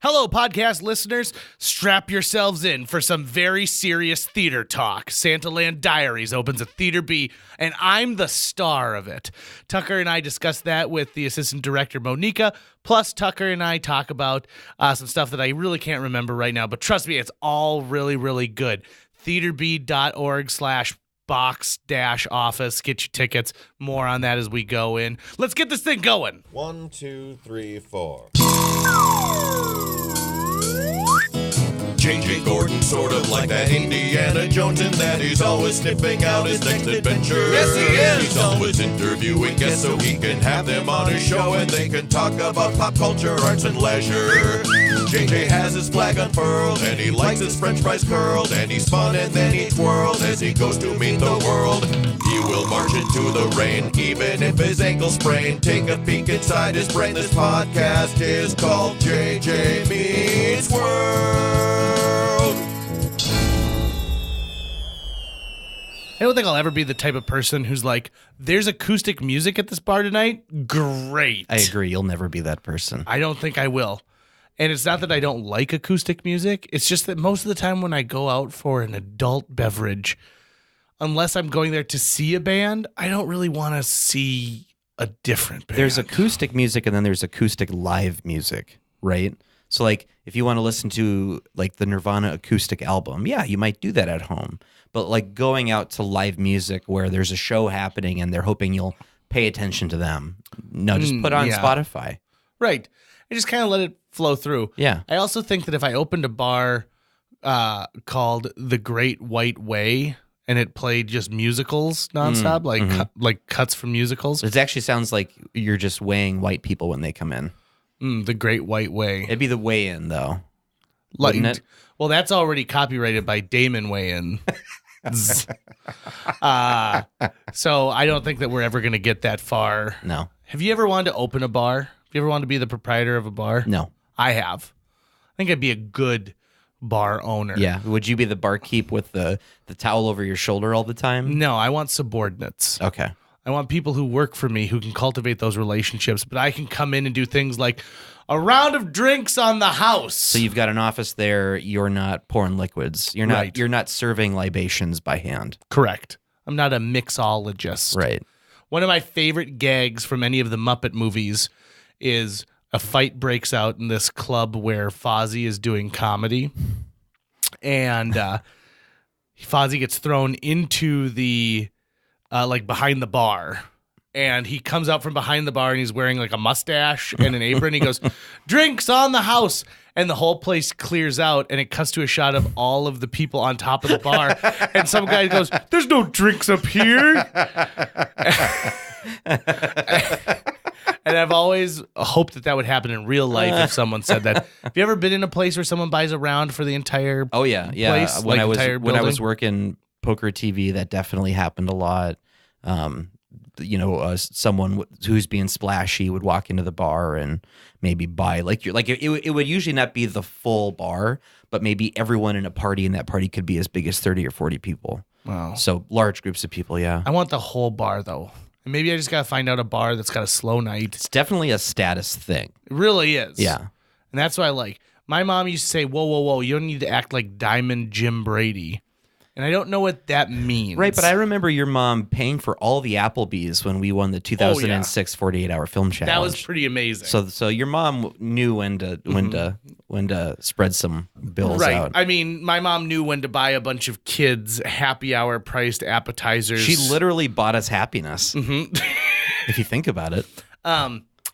Hello, podcast listeners. Strap yourselves in for some very serious theater talk. Santaland Diaries opens at Theater B, and I'm the star of it. Tucker and I discuss that with the assistant director, Monika. Plus, Tucker and I talk about some stuff that I really can't remember right now, but trust me, it's all really, really good. theaterb.org/box-office. Get your tickets. More on that as we go in. Let's get this thing going. 1, 2, 3, 4. J.J. Gordon, sort of like that Indiana Jones, in that he's always sniffing out his next adventure. Yes, he is. He's always interviewing guests so he can have them on his show and they can talk about pop culture, arts, and leisure. J.J. has his flag unfurled and he likes his french fries curled, and he's fun and then he twirled as he goes to meet the world. He will march into the rain even if his ankle sprained. Take a peek inside his brain. This podcast is called J.J. Meets World. I don't think I'll ever be the type of person who's like, there's acoustic music at this bar tonight. Great. I agree. You'll never be that person. I don't think I will. And it's not that I don't like acoustic music. It's just that most of the time when I go out for an adult beverage, unless I'm going there to see a band, I don't really want to see a different band. There's acoustic music and then there's acoustic live music, right? So like if you want to listen to like the Nirvana acoustic album, yeah, you might do that at home. But like going out to live music where there's a show happening and they're hoping you'll pay attention to them. No, just put on Spotify. Right. I just kind of let it flow through. Yeah. I also think that if I opened a bar called The Great White Way and it played just musicals nonstop, like cuts from musicals. It actually sounds like you're just weighing white people when they come in. The Great White Way. It'd be the weigh-in, though. Wouldn't it? Well, that's already copyrighted by Damon Weigh-In. So I don't think that we're ever going to get that far. No. Have you ever wanted to open a bar? Have you ever wanted to be the proprietor of a bar? No. I have. I think I'd be a good bar owner. Yeah. Would you be the barkeep with the towel over your shoulder all the time? No, I want subordinates. Okay. I want people who work for me who can cultivate those relationships, but I can come in and do things like a round of drinks on the house. So you've got an office there. You're not pouring liquids. You're not. Right. You're not serving libations by hand. Correct. I'm not a mixologist. Right. One of my favorite gags from any of the Muppet movies is a fight breaks out in this club where Fozzie is doing comedy, and Fozzie gets thrown into the like behind the bar. And he comes out from behind the bar and he's wearing like a mustache and an apron. He goes, "Drinks on the house." And the whole place clears out and it cuts to a shot of all of the people on top of the bar. And some guy goes, "There's no drinks up here." And I've always hoped that would happen in real life if someone said that. Have you ever been in a place where someone buys a round for the entire Oh yeah, yeah. place? When like I was working poker TV, that definitely happened a lot. Someone who's being splashy would walk into the bar and maybe buy it would usually not be the full bar, but maybe everyone in a party, and that party could be as big as 30 or 40 people. Wow. So large groups of people, yeah. I want the whole bar though. And maybe I just got to find out a bar that's got a slow night. It's definitely a status thing. It really is. Yeah. And that's what I like. My mom used to say, "Whoa, whoa, whoa, you don't need to act like Diamond Jim Brady." And I don't know what that means. Right, but I remember your mom paying for all the Applebee's when we won the 2006 48-hour film challenge. That was pretty amazing. So your mom knew when to spread some bills out. I mean, my mom knew when to buy a bunch of kids happy hour priced appetizers. She literally bought us happiness. If you think about it.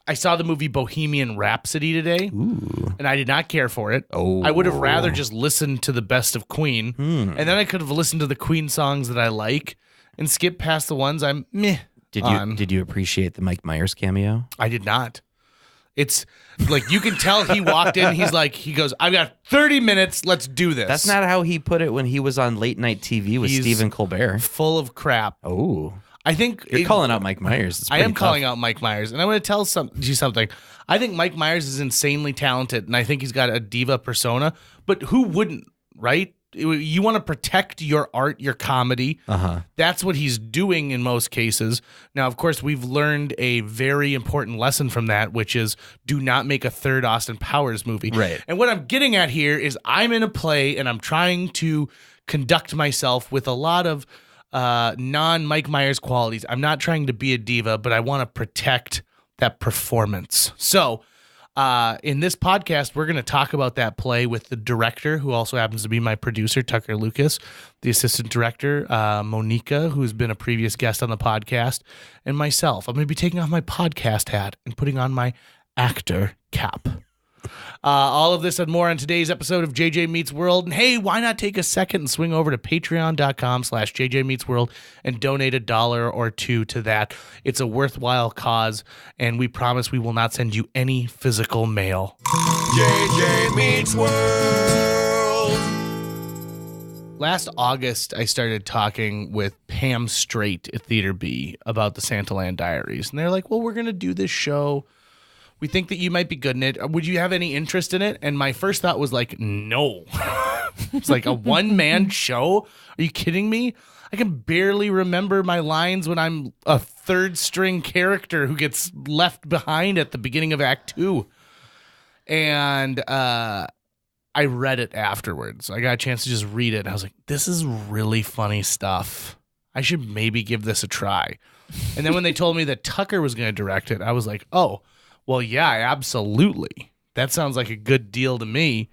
I saw the movie Bohemian Rhapsody today, and I did not care for it. Oh. I would have rather just listened to the best of Queen, and then I could have listened to the Queen songs that I like and skip past the ones I'm meh on. Did you appreciate the Mike Myers cameo? I did not. It's like you can tell he walked in. He goes, "I've got 30 minutes. Let's do this." That's not how he put it when he was on late night TV with Stephen Colbert. Full of crap. Oh. I think you're calling out Mike Myers. I am calling out Mike Myers, and I want to tell you something. I think Mike Myers is insanely talented, and I think he's got a diva persona. But who wouldn't, right? you want to protect your art, your comedy. That's what he's doing in most cases. Now, of course, we've learned a very important lesson from that, which is do not make a third Austin Powers movie. Right. And what I'm getting at here is I'm in a play and I'm trying to conduct myself with a lot of non-Mike Myers qualities. I'm not trying to be a diva, but I want to protect that performance. So in this podcast, we're going to talk about that play with the director, who also happens to be my producer, Tucker Lucas, the assistant director, Monika, who's been a previous guest on the podcast, and myself. I'm going to be taking off my podcast hat and putting on my actor cap. All of this and more on today's episode of JJ Meets World. And hey, why not take a second and swing over to patreon.com/JJ Meets World and donate $1 or $2 to that. It's a worthwhile cause, and we promise we will not send you any physical mail. JJ Meets World. Last August, I started talking with Pam Strait at Theater B about the Santaland Diaries. And they're like, well, we're going to do this show. We think that you might be good in it. Would you have any interest in it? And my first thought was like, no. It's like a one-man show? Are you kidding me? I can barely remember my lines when I'm a third-string character who gets left behind at the beginning of Act 2. And I read it afterwards. I got a chance to just read it. And I was like, this is really funny stuff. I should maybe give this a try. And then when they told me that Tucker was going to direct it, I was like, oh, well, yeah, absolutely. That sounds like a good deal to me.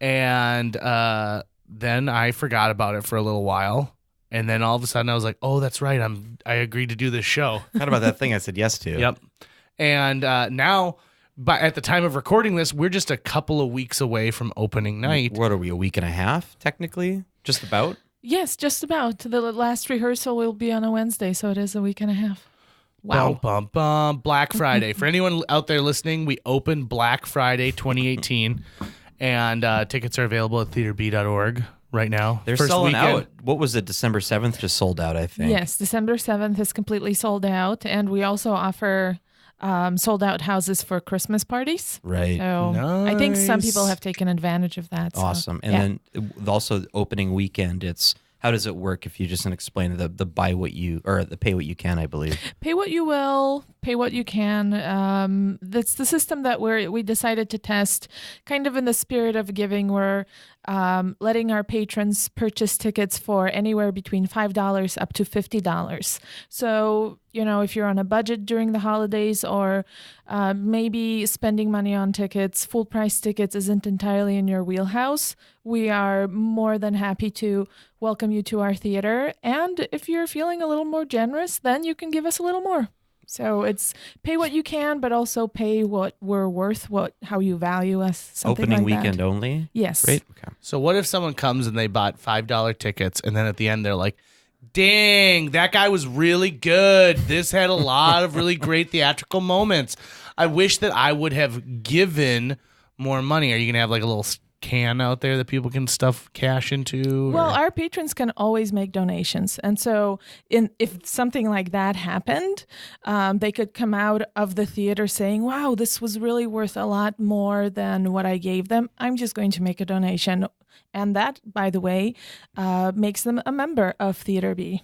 And then I forgot about it for a little while. And then all of a sudden I was like, oh, that's right. I agreed to do this show. How about that thing I said yes to? Yep. And now, at the time of recording this, we're just a couple of weeks away from opening night. What are we, a week and a half, technically? Just about? Yes, just about. The last rehearsal will be on a Wednesday, so it is a week and a half. Wow. Bum, bum, bum. Black Friday. For anyone out there listening, we opened Black Friday 2018, and tickets are available at theaterb.org right now. They're First selling weekend. out. What was it? December 7th just sold out, I think. Yes, December 7th is completely sold out, and we also offer sold out houses for Christmas parties. Right. So I think some Nice. people have taken advantage of that. so, Awesome. And yeah. then also opening weekend, it's how does it work if you just explain the buy what you or the pay what you can, I believe. Pay what you will, pay what you can. That's the system that we decided to test, kind of in the spirit of giving. We're letting our patrons purchase tickets for anywhere between $5 up to $50. So, if you're on a budget during the holidays or maybe spending money on tickets, full price tickets isn't entirely in your wheelhouse, we are more than happy to welcome you to our theater. And if you're feeling a little more generous, then you can give us a little more. So it's pay what you can, but also pay what we're worth, how you value us. Something Opening like weekend that. only? Yes. Great. Okay. So what if someone comes and they bought $5 tickets, and then at the end they're like, dang, that guy was really good. This had a lot of really great theatrical moments. I wish that I would have given more money. Are you going to have like a little can out there that people can stuff cash into? Well, our patrons can always make donations. And so if something like that happened, they could come out of the theater saying, wow, this was really worth a lot more than what I gave them. I'm just going to make a donation. And that, by the way, makes them a member of Theater B.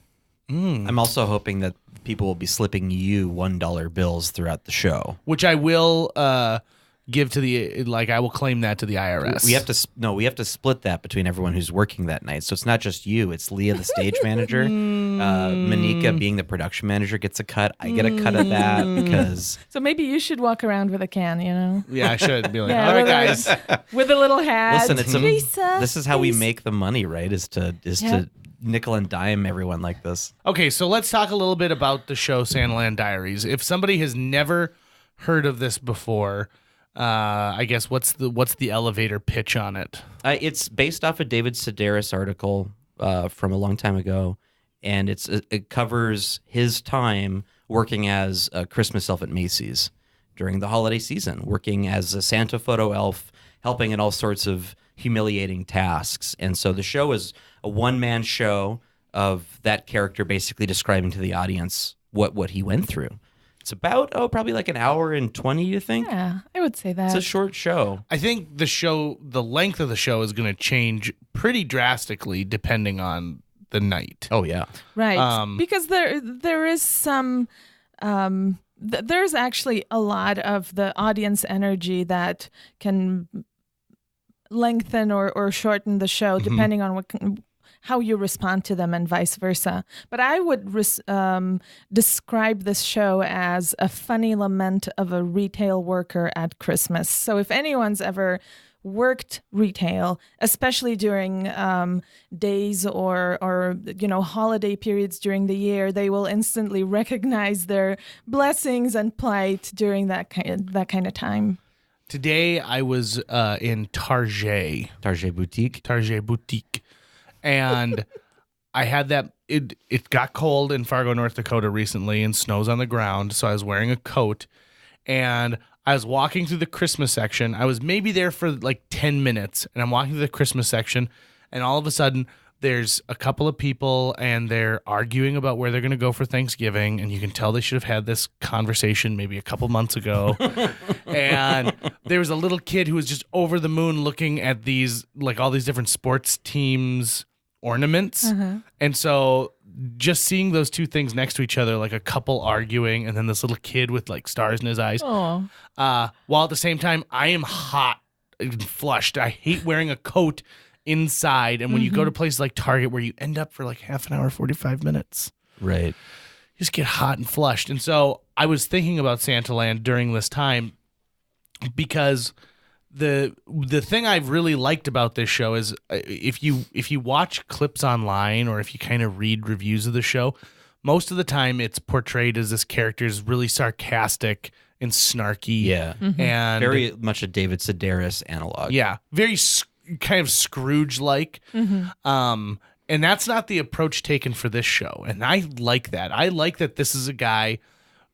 I'm also hoping that people will be slipping you $1 bills throughout the show. Which I will give to I will claim that to the IRS. We have to split that between everyone who's working that night. So it's not just you. It's Leah, the stage manager. Monika, being the production manager, gets a cut. I get a cut of that because... So maybe you should walk around with a can, Yeah, I should be like, Yeah, all right, with guys. with a little hat. Listen, Teresa, this is how we please. make the money, right? Is to nickel and dime everyone like this. Okay, so let's talk a little bit about the show Santaland Diaries. If somebody has never heard of this before, I guess what's the elevator pitch on it? It's based off a David Sedaris article from a long time ago, and it covers his time working as a Christmas elf at Macy's during the holiday season, working as a Santa photo elf, helping in all sorts of humiliating tasks. And so the show is a one-man show of that character basically describing to the audience what he went through. It's about probably like an hour and 20. You think? Yeah, I would say that. It's a short show. I think the length of the show is going to change pretty drastically depending on the night. Oh yeah. Right. Because there is some there's actually a lot of the audience energy that can lengthen or shorten the show depending on how you respond to them and vice versa. But I would describe this show as a funny lament of a retail worker at Christmas. So if anyone's ever worked retail, especially during days or holiday periods during the year, they will instantly recognize their blessings and plight during that kind of time. Today I was in Target Boutique, and I had that. It got cold in Fargo, North Dakota recently, and snows on the ground, so I was wearing a coat, and I was walking through the Christmas section. I was maybe there for like 10 minutes, and I'm walking through the Christmas section, and all of a sudden, there's a couple of people, and they're arguing about where they're going to go for Thanksgiving, and you can tell they should have had this conversation maybe a couple months ago. And there was a little kid who was just over the moon looking at these, like all these different sports teams' ornaments. And so just seeing those two things next to each other, like a couple arguing, and then this little kid with like stars in his eyes, while at the same time, I am hot and flushed. I hate wearing a coat inside, and when you go to places like Target where you end up for like half an hour, 45 minutes, right, you just get hot and flushed. And so I was thinking about Santaland during this time, because the thing I've really liked about this show is if you watch clips online, or if you kind of read reviews of the show, most of the time it's portrayed as this character is really sarcastic and snarky, and very much a David Sedaris analog. Very kind of Scrooge-like. And that's not the approach taken for this show. And I like that. I like that this is a guy,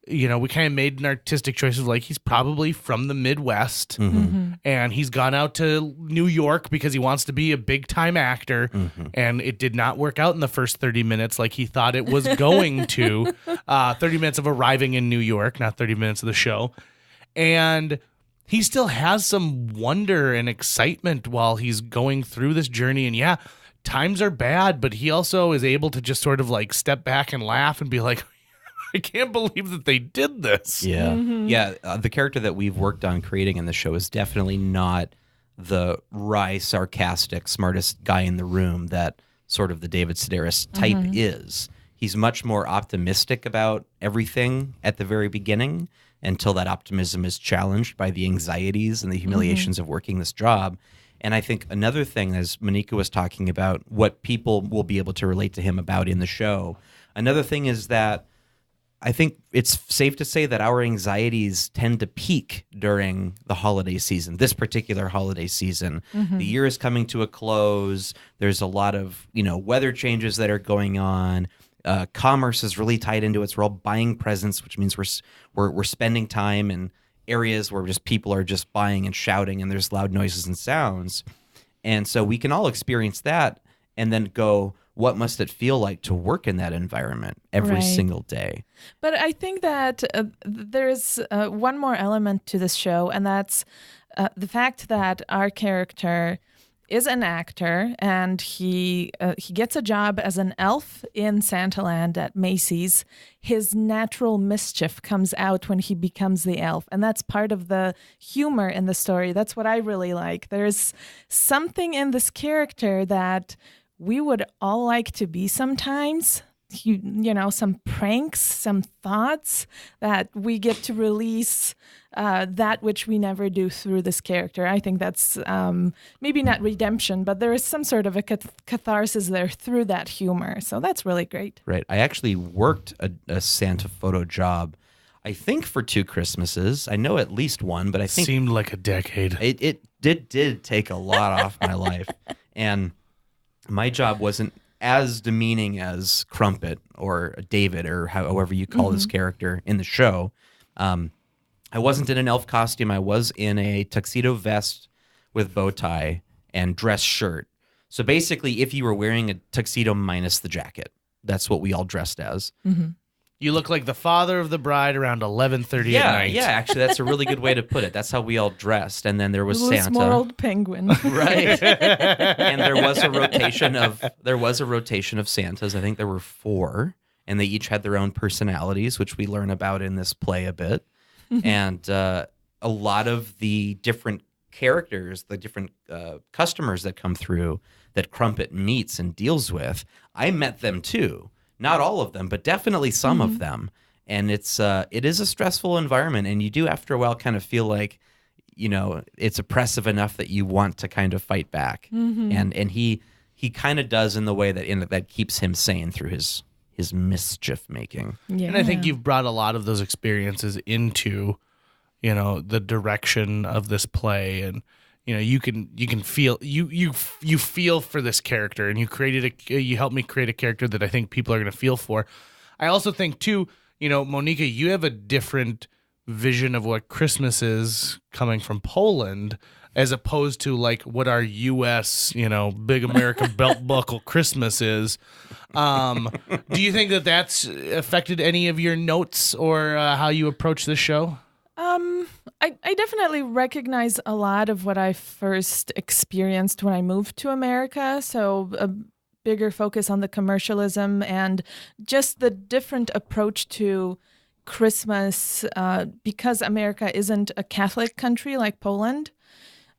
we kind of made an artistic choice of like, he's probably from the Midwest, and he's gone out to New York because he wants to be a big-time actor, and it did not work out in the first 30 minutes like he thought it was going to. 30 minutes of arriving in New York, not 30 minutes of the show. And he still has some wonder and excitement while he's going through this journey. And times are bad, but he also is able to just sort of like step back and laugh and be like, I can't believe that they did this. The character that we've worked on creating in the show is definitely not the wry, sarcastic, smartest guy in the room that sort of the David Sedaris type is. He's much more optimistic about everything at the very beginning, until that optimism is challenged by the anxieties and the humiliations of working this job. And I think another thing, as Monika was talking about, what people will be able to relate to him about in the show, another thing is that I think it's safe to say that our anxieties tend to peak during the holiday season, this particular holiday season. The year is coming to a close. There's a lot of, weather changes that are going on. Commerce is really tied into it. We're all buying presents, which means we're spending time in areas where just people are just buying and shouting, and there's loud noises and sounds. And so we can all experience that and then go, what must it feel like to work in that environment every single day? But I think that there's one more element to this show, and that's the fact that our character is an actor, and he gets a job as an elf in Santaland at Macy's. His natural mischief comes out when he becomes the elf, and that's part of the humor in the story. That's what I really like. There's something in this character that we would all like to be sometimes. Some pranks, some thoughts that we get to release, that which we never do through this character. I think that's maybe not redemption, but there is some sort of a catharsis there through that humor. So that's really great. Right. I actually worked a Santa photo job, I think for 2 Christmases. I know at least one, but I think seemed like a decade. It did take a lot off my life. And my job wasn't as demeaning as Crumpet or David or however you call this character in the show. I wasn't in an elf costume. I was in a tuxedo vest with bow tie and dress shirt. So basically, if you were wearing a tuxedo minus the jacket, that's what we all dressed as. You look like the father of the bride around 11:30 at night. Yeah, actually, that's a really good way to put it. That's how we all dressed. And then there was Loose Santa. moraled penguin. Right. And there was a rotation of Santas. I think there were 4, and they each had their own personalities, which we learn about in this play a bit. And a lot of the different characters, the different customers that come through that Crumpet meets and deals with, I met them too. Not all of them, but definitely some of them. And it is a stressful environment, and you do after a while kind of feel like, it's oppressive enough that you want to kind of fight back. And he kind of does in the way that keeps him sane through his mischief making. Yeah. And I think you've brought a lot of those experiences into, the direction of this play, and you can feel you feel for this character, and you helped me create a character that I think people are going to feel for. I also think too, Monika, you have a different vision of what Christmas is coming from Poland, as opposed to like what our U.S. big American belt buckle Christmas is. Do you think that that's affected any of your notes or how you approach this show? I definitely recognize a lot of what I first experienced when I moved to America. So a bigger focus on the commercialism and just the different approach to Christmas because America isn't a Catholic country like Poland.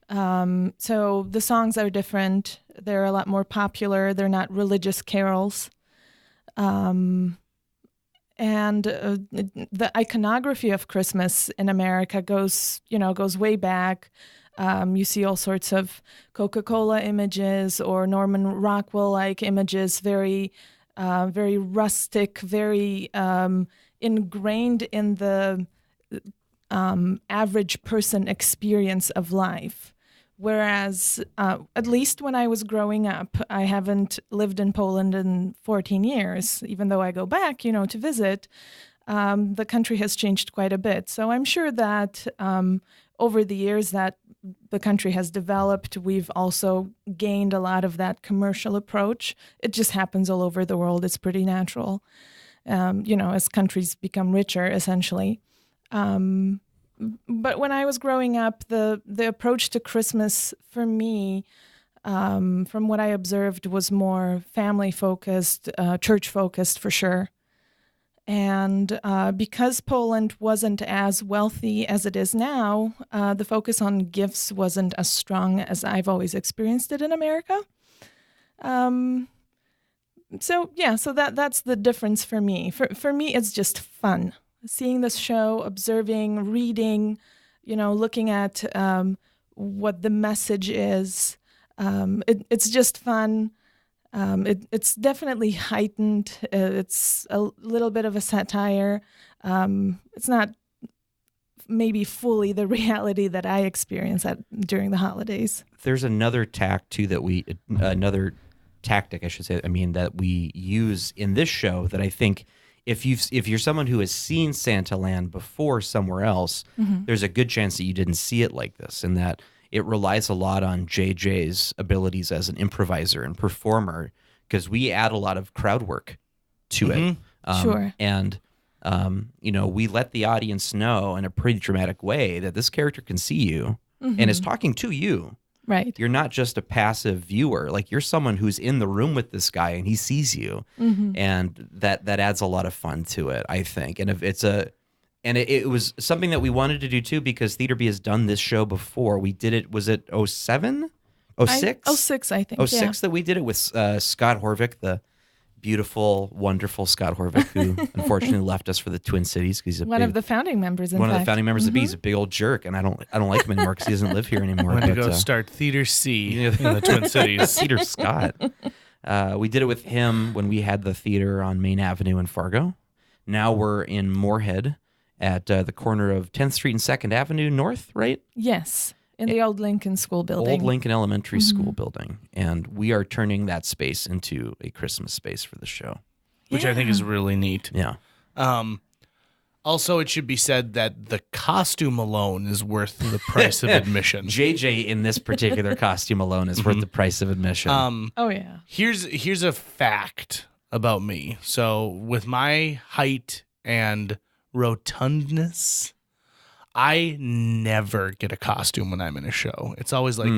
So the songs are different. They're a lot more popular. They're not religious carols. And the iconography of Christmas in America goes way back. You see all sorts of Coca-Cola images or Norman Rockwell-like images, very rustic, very ingrained in the average person experience of life. Whereas, at least when I was growing up, I haven't lived in Poland in 14 years, even though I go back, to visit. The country has changed quite a bit. So I'm sure that over the years that the country has developed, we've also gained a lot of that commercial approach. It just happens all over the world. It's pretty natural, as countries become richer, essentially. But when I was growing up, the approach to Christmas for me, from what I observed, was more family-focused, church-focused for sure. And because Poland wasn't as wealthy as it is now, the focus on gifts wasn't as strong as I've always experienced it in America. So that's the difference for me. For me, it's just fun. Seeing this show, observing, reading, looking at what the message is. It's just fun. It's definitely heightened. It's a little bit of a satire. It's not maybe fully the reality that I experience during the holidays. There's another tactic, I should say, that we use in this show that I think if you're someone who has seen Santaland before somewhere else, there's a good chance that you didn't see it like this, and that it relies a lot on JJ's abilities as an improviser and performer, because we add a lot of crowd work to it. Sure. And, we let the audience know in a pretty dramatic way that this character can see you and is talking to you. Right. You're not just a passive viewer. Like, you're someone who's in the room with this guy and he sees you. And that adds a lot of fun to it, I think. And if it's it was something that we wanted to do too, because Theater B has done this show before. We did it, was it 07? 06? 06, I think. 06 that we did it with Scott Horvick, the beautiful, wonderful Scott Horvick, who unfortunately left us for the Twin Cities because he's one of the founding members. Of the founding members of B. He's a big old jerk, and I don't like him anymore because he doesn't live here anymore. I'm going to go start Theater C in the Twin Cities. Theater Scott. We did it with him when we had the theater on Main Avenue in Fargo. Now we're in Moorhead at the corner of 10th Street and 2nd Avenue North, right? Yes. In the old Lincoln School building. Old Lincoln Elementary School building. And we are turning that space into a Christmas space for the show. Which I think is really neat. Yeah. Also, it should be said that the costume alone is worth the price of admission. JJ in this particular costume alone is worth the price of admission. Oh, yeah. Here's a fact about me. So with my height and rotundness. I never get a costume when I'm in a show. It's always like,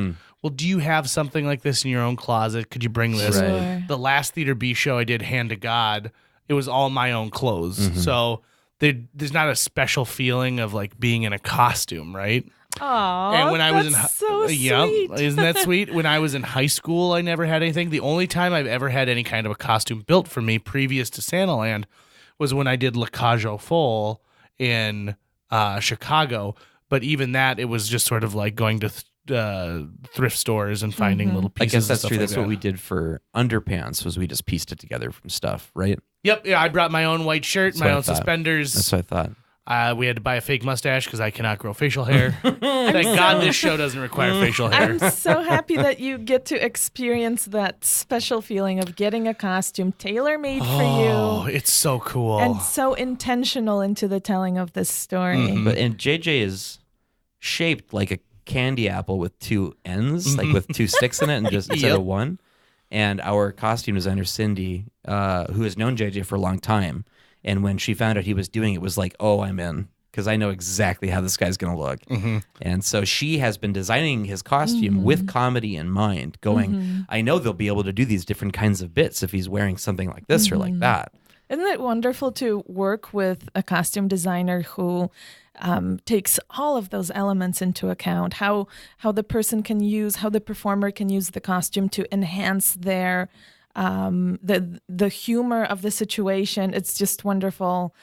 well, do you have something like this in your own closet? Could you bring this? Right. The last Theater B show I did, Hand to God, it was all my own clothes. So there's not a special feeling of like being in a costume, right? Oh, And when I was so sweet. Isn't that sweet? When I was in high school, I never had anything. The only time I've ever had any kind of a costume built for me previous to Santaland was when I did La Cage aux Folles in Chicago. But even that, it was just sort of like going to thrift stores and finding little I pieces. guess that's and true. stuff That's like what that. we did for underpants. Was we just pieced it together from stuff, right? Yep. Yeah, I brought my own white shirt, That's my what I own thought. suspenders. That's what I thought. We had to buy a fake mustache because I cannot grow facial hair. Thank God this show doesn't require facial hair. I'm so happy that you get to experience that special feeling of getting a costume tailor-made for Oh, you it's so cool. and so intentional into the telling of this story. And JJ is shaped like a candy apple with two ends, like with two sticks in it, and just instead Yep. of one. And our costume designer Cindy, who has known JJ for a long time, and when she found out he was doing it, was like, "Oh, I'm in," because I know exactly how this guy's going to look. And so she has been designing his costume with comedy in mind, going, "I know they'll be able to do these different kinds of bits if he's wearing something like this or like that." Isn't it wonderful to work with a costume designer who takes all of those elements into account? How the person can use, how the performer can use the costume to enhance their the humor of the situation. It's just wonderful.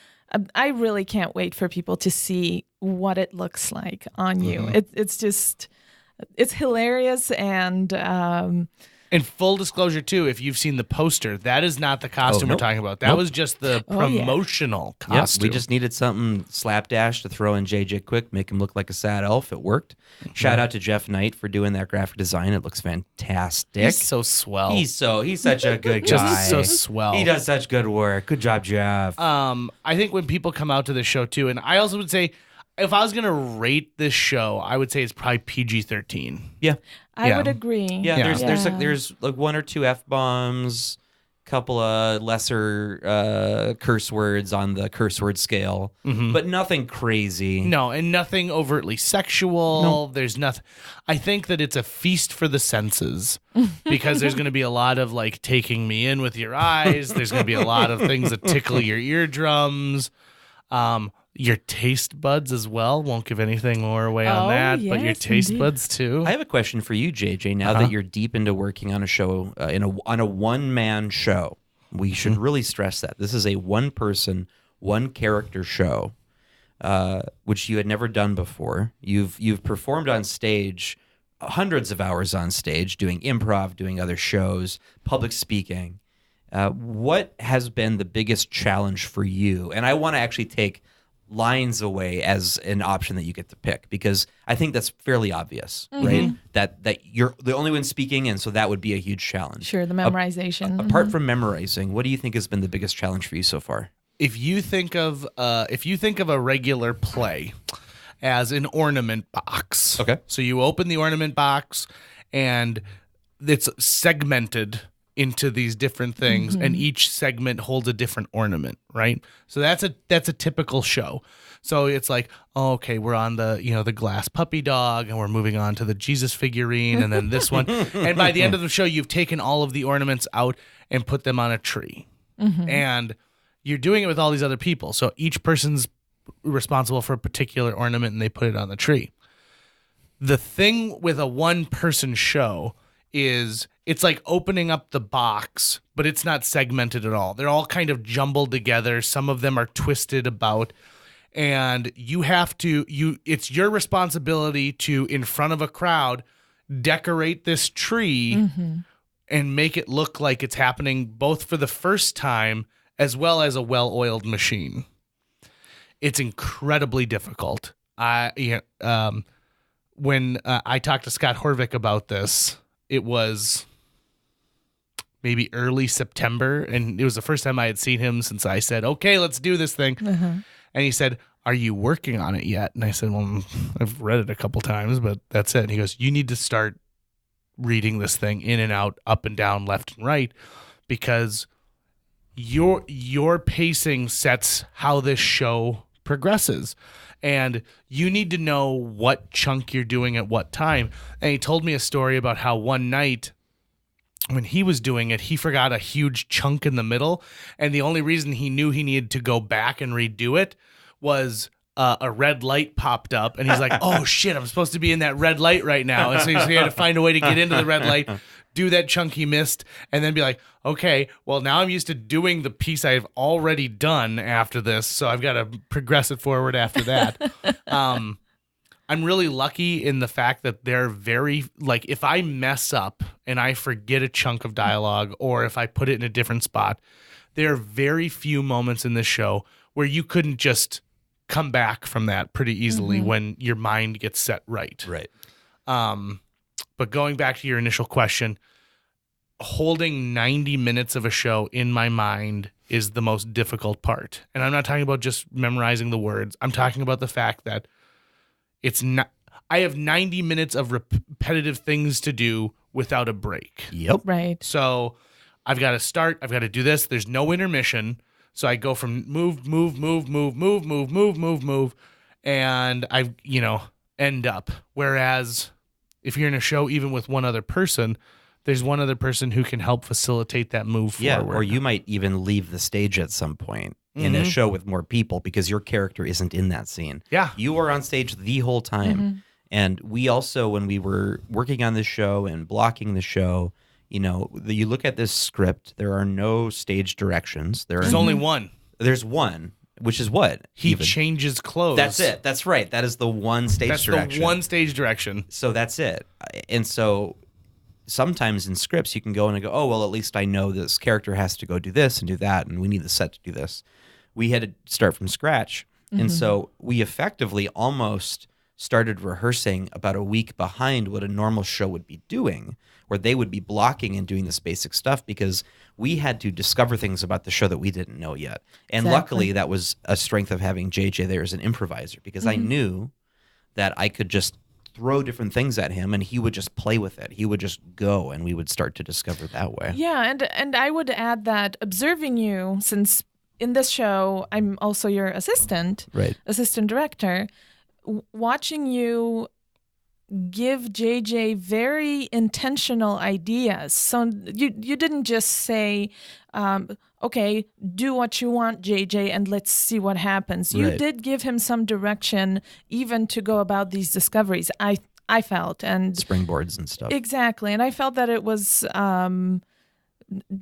I really can't wait for people to see what it looks like on you. It's hilarious and. And full disclosure, too, if you've seen the poster, that is not the costume nope. we're talking about. That was just the promotional Yep, costume. we just needed something slapdash to throw in JJ quick, make him look like a sad elf. It worked. Shout out to Jeff Knight for doing that graphic design. It looks fantastic. He's so swell. He's such a good guy. Just so swell. He does such good work. Good job, Jeff. I think when people come out to this show, too, and I also would say, if I was going to rate this show, I would say it's probably PG-13. Yeah. I would agree. Yeah, there's like one or two F-bombs, couple of lesser curse words on the curse word scale, but nothing crazy. No, and nothing overtly sexual. No. There's nothing. I think that it's a feast for the senses because there's going to be a lot of like taking me in with your eyes. There's going to be a lot of things that tickle your eardrums. Your taste buds as well. Won't give anything more away on that, but your yes, taste indeed. buds too. I have a question for you, JJ. Now that you're deep into working on a show, on a one-man show, we should really stress that this is a one-person, one-character show, which you had never done before. You've performed on stage, hundreds of hours on stage, doing improv, doing other shows, public speaking. What has been the biggest challenge for you? And I want to actually take lines away as an option that you get to pick, because I think that's fairly obvious, right? That you're the only one speaking, and so that would be a huge challenge. Sure, the memorization. Apart from memorizing, what do you think has been the biggest challenge for you so far? If you think of a regular play as an ornament box, Okay. so you open the ornament box and it's segmented into these different things, and each segment holds a different ornament, right? So that's a typical show. So it's like, oh, okay, we're on the glass puppy dog, and we're moving on to the Jesus figurine, and then this one. And by the end of the show, you've taken all of the ornaments out and put them on a tree. And you're doing it with all these other people. So each person's responsible for a particular ornament, and they put it on the tree. The thing with a one-person show is it's like opening up the box, but it's not segmented at all. They're all kind of jumbled together. Some of them are twisted about, and it's your responsibility to, in front of a crowd, decorate this tree and make it look like it's happening both for the first time as well as a well-oiled machine. It's incredibly difficult. When I talked to Scott Horvick about this, it was maybe early September, and it was the first time I had seen him since I said, okay, let's do this thing. And he said, are you working on it yet? And I said, well, I've read it a couple times, but that's it. And he goes, you need to start reading this thing in and out, up and down, left and right, because your pacing sets how this show progresses. And you need to know what chunk you're doing at what time. And he told me a story about how one night when he was doing it, he forgot a huge chunk in the middle. And the only reason he knew he needed to go back and redo it was a red light popped up. And he's like, oh, shit, I'm supposed to be in that red light right now. And so he had to find a way to get into the red light, do that chunk he missed, and then be like, okay, well, now I'm used to doing the piece I've already done after this, so I've got to progress it forward after that. I'm really lucky in the fact that they're very, like, if I mess up and I forget a chunk of dialogue or if I put it in a different spot, there are very few moments in this show where you couldn't just come back from that pretty easily when your mind gets set right. Right. But going back to your initial question, holding 90 minutes of a show in my mind is the most difficult part. And I'm not talking about just memorizing the words. I'm talking about the fact that it's not. I have 90 minutes of repetitive things to do without a break. Yep. Right. So I've got to start. I've got to do this. There's no intermission. So I go from move, and I, end up. Whereas if you're in a show, even with one other person, there's one other person who can help facilitate that move forward. Or you might even leave the stage at some point in a show with more people because your character isn't in that scene. Yeah. You are on stage the whole time. And we also, when we were working on this show and blocking the show, you look at this script, there are no stage directions. There's only one. There's one, which is what? He changes clothes. That's it. That's right. That is the one stage direction. That's the one stage direction. So that's it. And so sometimes in scripts you can go in and go, oh, well, at least I know this character has to go do this and do that, and we need the set to do this. We had to start from scratch. And so we effectively almost started rehearsing about a week behind what a normal show would be doing, where they would be blocking and doing this basic stuff because we had to discover things about the show that we didn't know yet. And luckily, that was a strength of having JJ there as an improviser because I knew that I could just throw different things at him and he would just play with it. He would just go and we would start to discover that way. Yeah, and I would add that observing you, since in this show I'm also your assistant, assistant director, watching you give JJ very intentional ideas. So you didn't just say, okay, do what you want, JJ, and let's see what happens. You did give him some direction even to go about these discoveries, I felt. And springboards and stuff. Exactly. And I felt that it was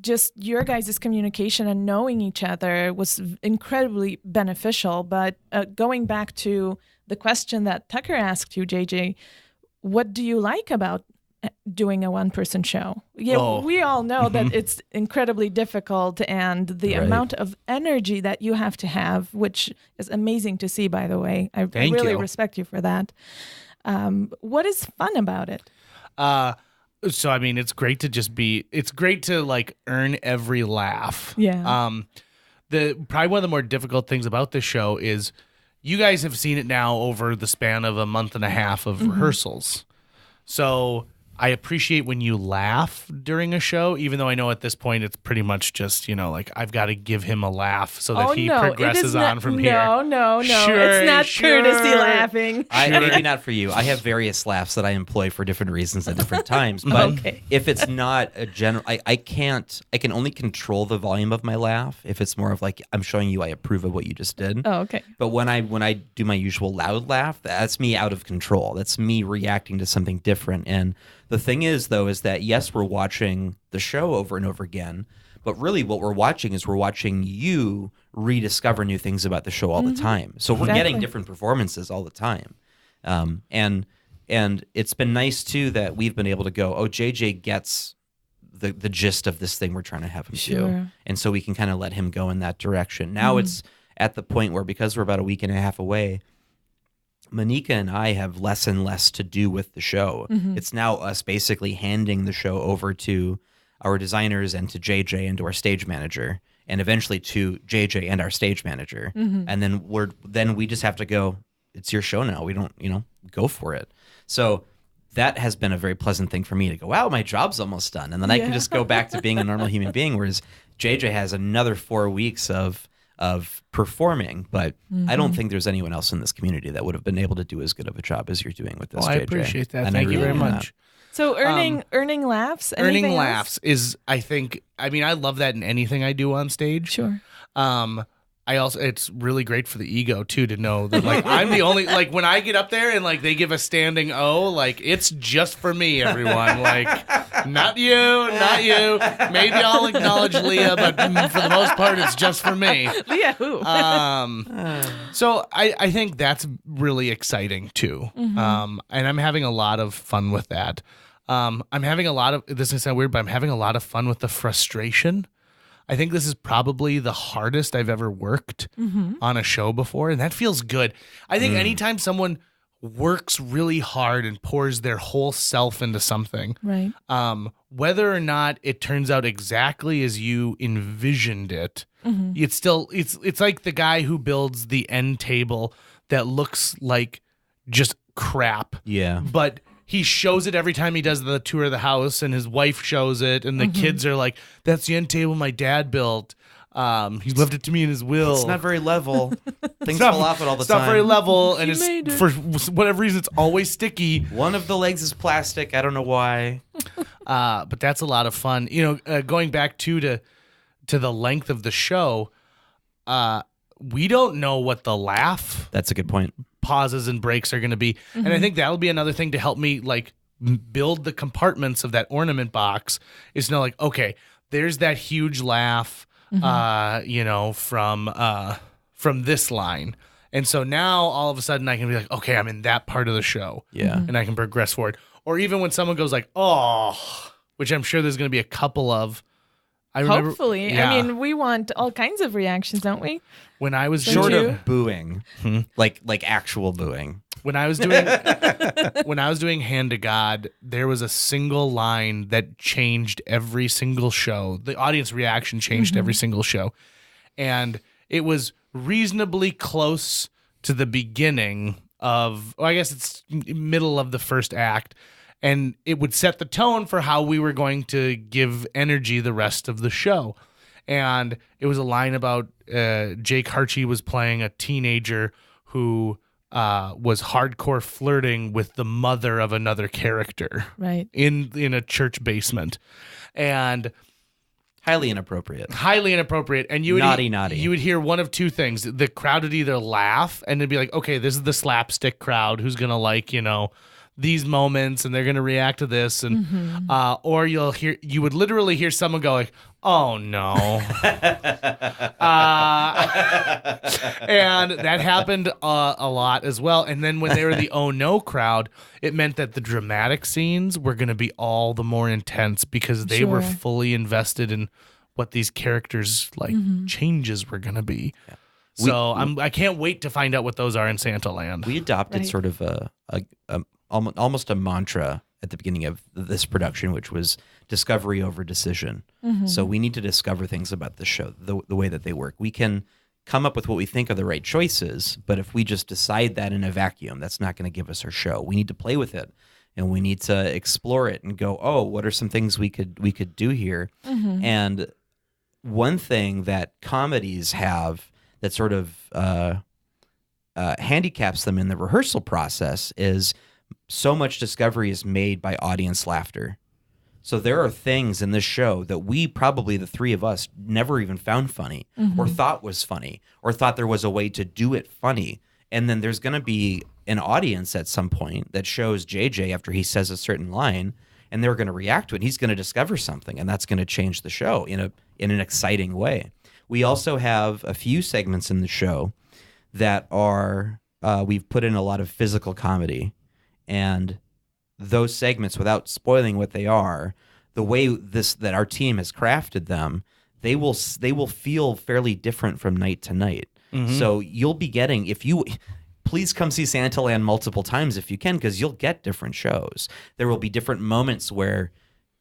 just your guys' communication and knowing each other was incredibly beneficial. But going back to the question that Tucker asked you, JJ, what do you like about doing a one-person show? Yeah, we all know that it's incredibly difficult, and the amount of energy that you have to have, which is amazing to see, by the way. I really respect you for that. What is fun about it? So, I mean, it's great to like earn every laugh. Yeah. Probably one of the more difficult things about this show is you guys have seen it now over the span of a month and a half of rehearsals. So I appreciate when you laugh during a show, even though I know at this point it's pretty much just, like I've got to give him a laugh so that he progresses on from here. No. It's not courtesy laughing. Maybe not for you. I have various laughs that I employ for different reasons at different times. But if it's not a general, I can only control the volume of my laugh if it's more of like, I'm showing you I approve of what you just did. Oh, okay. But when I do my usual loud laugh, that's me out of control. That's me reacting to something different. And the thing is, though, is that, yes, we're watching the show over and over again, but really what we're watching is we're watching you rediscover new things about the show all the time. So we're getting different performances all the time. And it's been nice, too, that we've been able to go, oh, JJ gets the gist of this thing we're trying to have him do. And so we can kind of let him go in that direction. Now it's at the point where, because we're about a week and a half away, Monika and I have less and less to do with the show. It's now us basically handing the show over to our designers and to JJ and to our stage manager, and eventually to JJ and our stage manager. And then we just have to go, it's your show now. We don't, go for it. So that has been a very pleasant thing for me to go, wow, my job's almost done. And then I can just go back to being a normal human being, whereas JJ has another 4 weeks of performing, but I don't think there's anyone else in this community that would have been able to do as good of a job as you're doing with this, JJ. I appreciate that. And Thank I you really very mean much. So earning laughs. Earning anything else? laughs is, I think, I mean, I love that in anything I do on stage. Sure. I also, it's really great for the ego too to know that like I'm the only, like when I get up there and like they give a standing O, like it's just for me, everyone. Like not you. Maybe I'll acknowledge Leah, but for the most part, it's just for me. Leah who? So I think that's really exciting too. And I'm having a lot of fun with that. I'm having a lot of, this is gonna sound weird, but I'm having a lot of fun with the frustration. I think this is probably the hardest I've ever worked on a show before, and that feels good. I think anytime someone works really hard and pours their whole self into something, Right. Whether or not it turns out exactly as you envisioned it, it's still it's like the guy who builds the end table that looks like just crap. Yeah. But he shows it every time he does the tour of the house, and his wife shows it, and the kids are like, "That's the end table my dad built. He left it to me in his will." It's not very level. Things fall off it all the It's time. not very level, and made it's it. for whatever reason it's always sticky. One of the legs is plastic. I don't know why. But that's a lot of fun. You know, going back to the length of the show, we don't know what the laugh That's a good point. pauses and breaks are going to be. And I think that'll be another thing to help me like build the compartments of that ornament box is to know like, okay, there's that huge laugh, you know, from this line. And so now all of a sudden I can be like, okay, I'm in that part of the show. Yeah. And I can progress forward. Or even when someone goes like, oh, which I'm sure there's going to be a couple of. I remember, Hopefully. yeah, I mean, we want all kinds of reactions, don't we? when I was Short doing, of booing, like actual booing. when I was doing Hand to God, there was a single line that changed every single show. The audience reaction changed every single show. And it was reasonably close to the beginning of, well, I guess it's middle of the first act. And it would set the tone for how we were going to give energy the rest of the show. And it was a line about Jake Harchie was playing a teenager who was hardcore flirting with the mother of another character Right. in a church basement. And Highly inappropriate. and you would Naughty. You would hear one of two things. The crowd would either laugh and it'd be like, okay, this is the slapstick crowd who's gonna like, you know, these moments and they're gonna react to this, and or you would literally hear someone go like, oh no. And that happened a lot as well. And then when they were the oh no crowd, it meant that the dramatic scenes were going to be all the more intense because they were Sure. fully invested in what these characters like changes were going to be. So I can't wait to find out what those are in Santaland. We adopted Right. sort of almost a mantra at the beginning of this production, which was discovery over decision. So we need to discover things about the show, the way that they work. We can come up with what we think are the right choices, but if we just decide that in a vacuum, that's not going to give us our show. We need to play with it, and we need to explore it and go, oh, what are some things we could do here? And one thing that comedies have that sort of handicaps them in the rehearsal process is so much discovery is made by audience laughter. So there are things in this show that we probably, the three of us, never even found funny or thought was funny or thought there was a way to do it funny. And then there's going to be an audience at some point that shows JJ after he says a certain line, and they're going to react to it. He's going to discover something, and that's going to change the show in an exciting way. We also have a few segments in the show that are we've put in a lot of physical comedy, and those segments, without spoiling what they are, the way that our team has crafted them, they will feel fairly different from night to night. So you'll be getting, please come see Santaland multiple times if you can, because you'll get different shows. There will be different moments where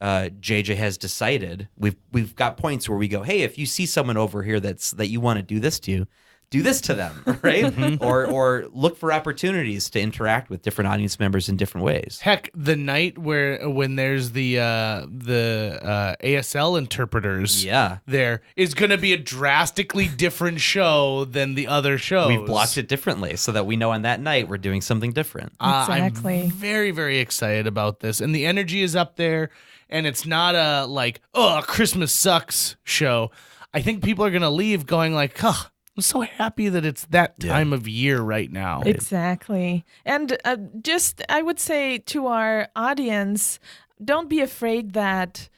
JJ has decided, we've got points where we go, hey, if you see someone over here that you want to do this to, do this to them, right? or look for opportunities to interact with different audience members in different ways. Heck, the night when there's the ASL interpreters, there is going to be a drastically different show than the other shows. We've blocked it differently so that we know on that night we're doing something different. Exactly. I'm very, very excited about this, and the energy is up there. And it's not a like, oh, Christmas sucks show. I think people are going to leave going like, oh, I'm so happy that it's that time of year right now. Exactly. And just, I would say to our audience, don't be afraid that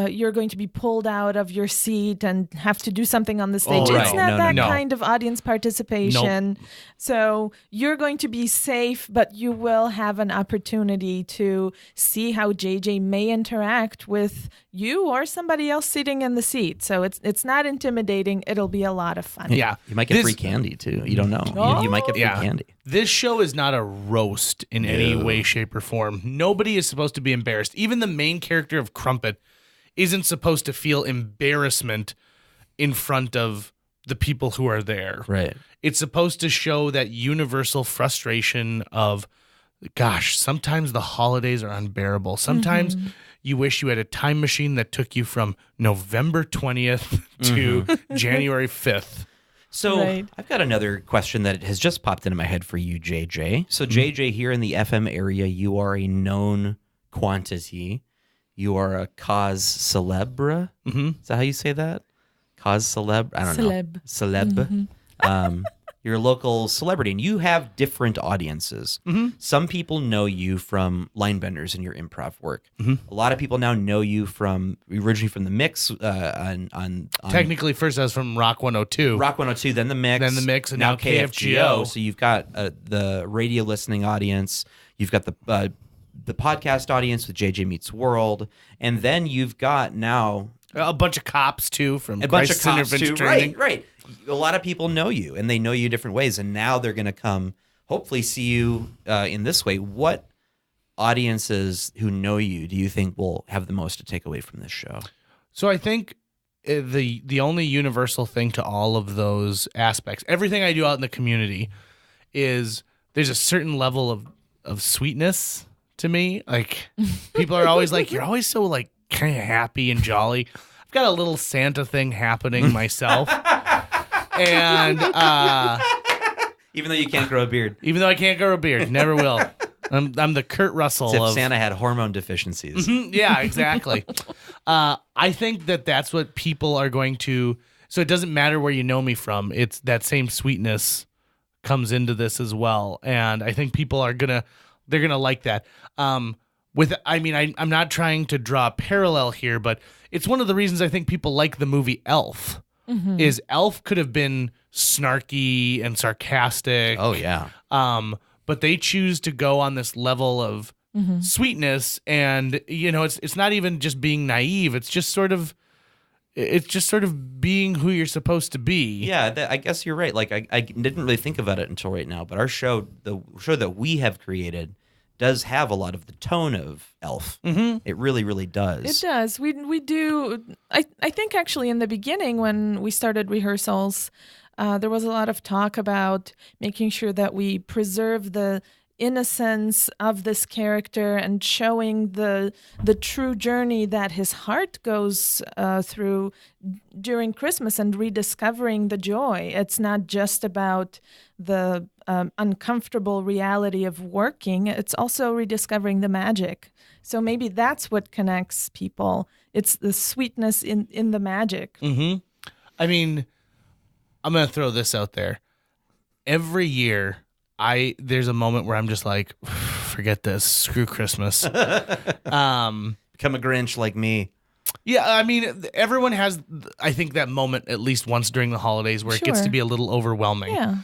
you're going to be pulled out of your seat and have to do something on the stage. It's not that kind of audience participation. Nope. So you're going to be safe, but you will have an opportunity to see how JJ may interact with you or somebody else sitting in the seat. So it's not intimidating. It'll be a lot of fun. Yeah. You might get free candy, too. You don't know. You might get free candy. This show is not a roast in any way, shape, or form. Nobody is supposed to be embarrassed. Even the main character of Crumpet isn't supposed to feel embarrassment in front of the people who are there. Right. It's supposed to show that universal frustration of, gosh, sometimes the holidays are unbearable. Sometimes you wish you had a time machine that took you from November 20th to January 5th. So I've got another question that has just popped into my head for you, JJ. So JJ, here in the FM area, you are a known quantity. You are a cause celebre. Is that how you say that? Cause celeb? I don't know. Celeb. You're a local celebrity, and you have different audiences. Some people know you from Line Benders and your improv work. A lot of people now know you originally from the Mix. Technically, first I was from Rock 102. Rock 102, then the Mix. Then the Mix, and now KFGO. So you've got the radio listening audience. You've got the podcast audience with JJ Meets World, and then you've got now a bunch of cops too from a bunch of Crisis cops Intervention too. Training. Right. A lot of people know you, and they know you different ways, and now they're going to come, hopefully, see you in this way. What audiences who know you do you think will have the most to take away from this show? So I think the only universal thing to all of those aspects, everything I do out in the community, is there's a certain level of sweetness to me. Like, people are always like, you're always so like kind of happy and jolly. I've got a little Santa thing happening myself. And even though you can't grow a beard. Even though I can't grow a beard, never will. I'm the Kurt Russell of Santa had hormone deficiencies. Yeah, exactly. I think that's what people are going to, so it doesn't matter where you know me from. It's that same sweetness comes into this as well. And I think people are they're gonna like that. I'm not trying to draw a parallel here, but it's one of the reasons I think people like the movie Elf. Is Elf could have been snarky and sarcastic. Oh yeah. But they choose to go on this level of sweetness, and it's not even just being naive. It's just sort of being who you're supposed to be. Yeah, I guess you're right. Like I didn't really think about it until right now, but our show, the show that we have created, does have a lot of the tone of Elf. It really, really does. It does. We do. I think actually in the beginning when we started rehearsals, there was a lot of talk about making sure that we preserve the innocence of this character and showing the true journey that his heart goes through during Christmas and rediscovering the joy. It's not just about the uncomfortable reality of working. It's also rediscovering the magic. So maybe that's what connects people. It's the sweetness in the magic. I mean, I'm going to throw this out there. Every year, there's a moment where I'm just like, forget this, screw Christmas. Become a Grinch like me. Yeah, I mean, everyone has, I think, that moment at least once during the holidays where it gets to be a little overwhelming. Yeah.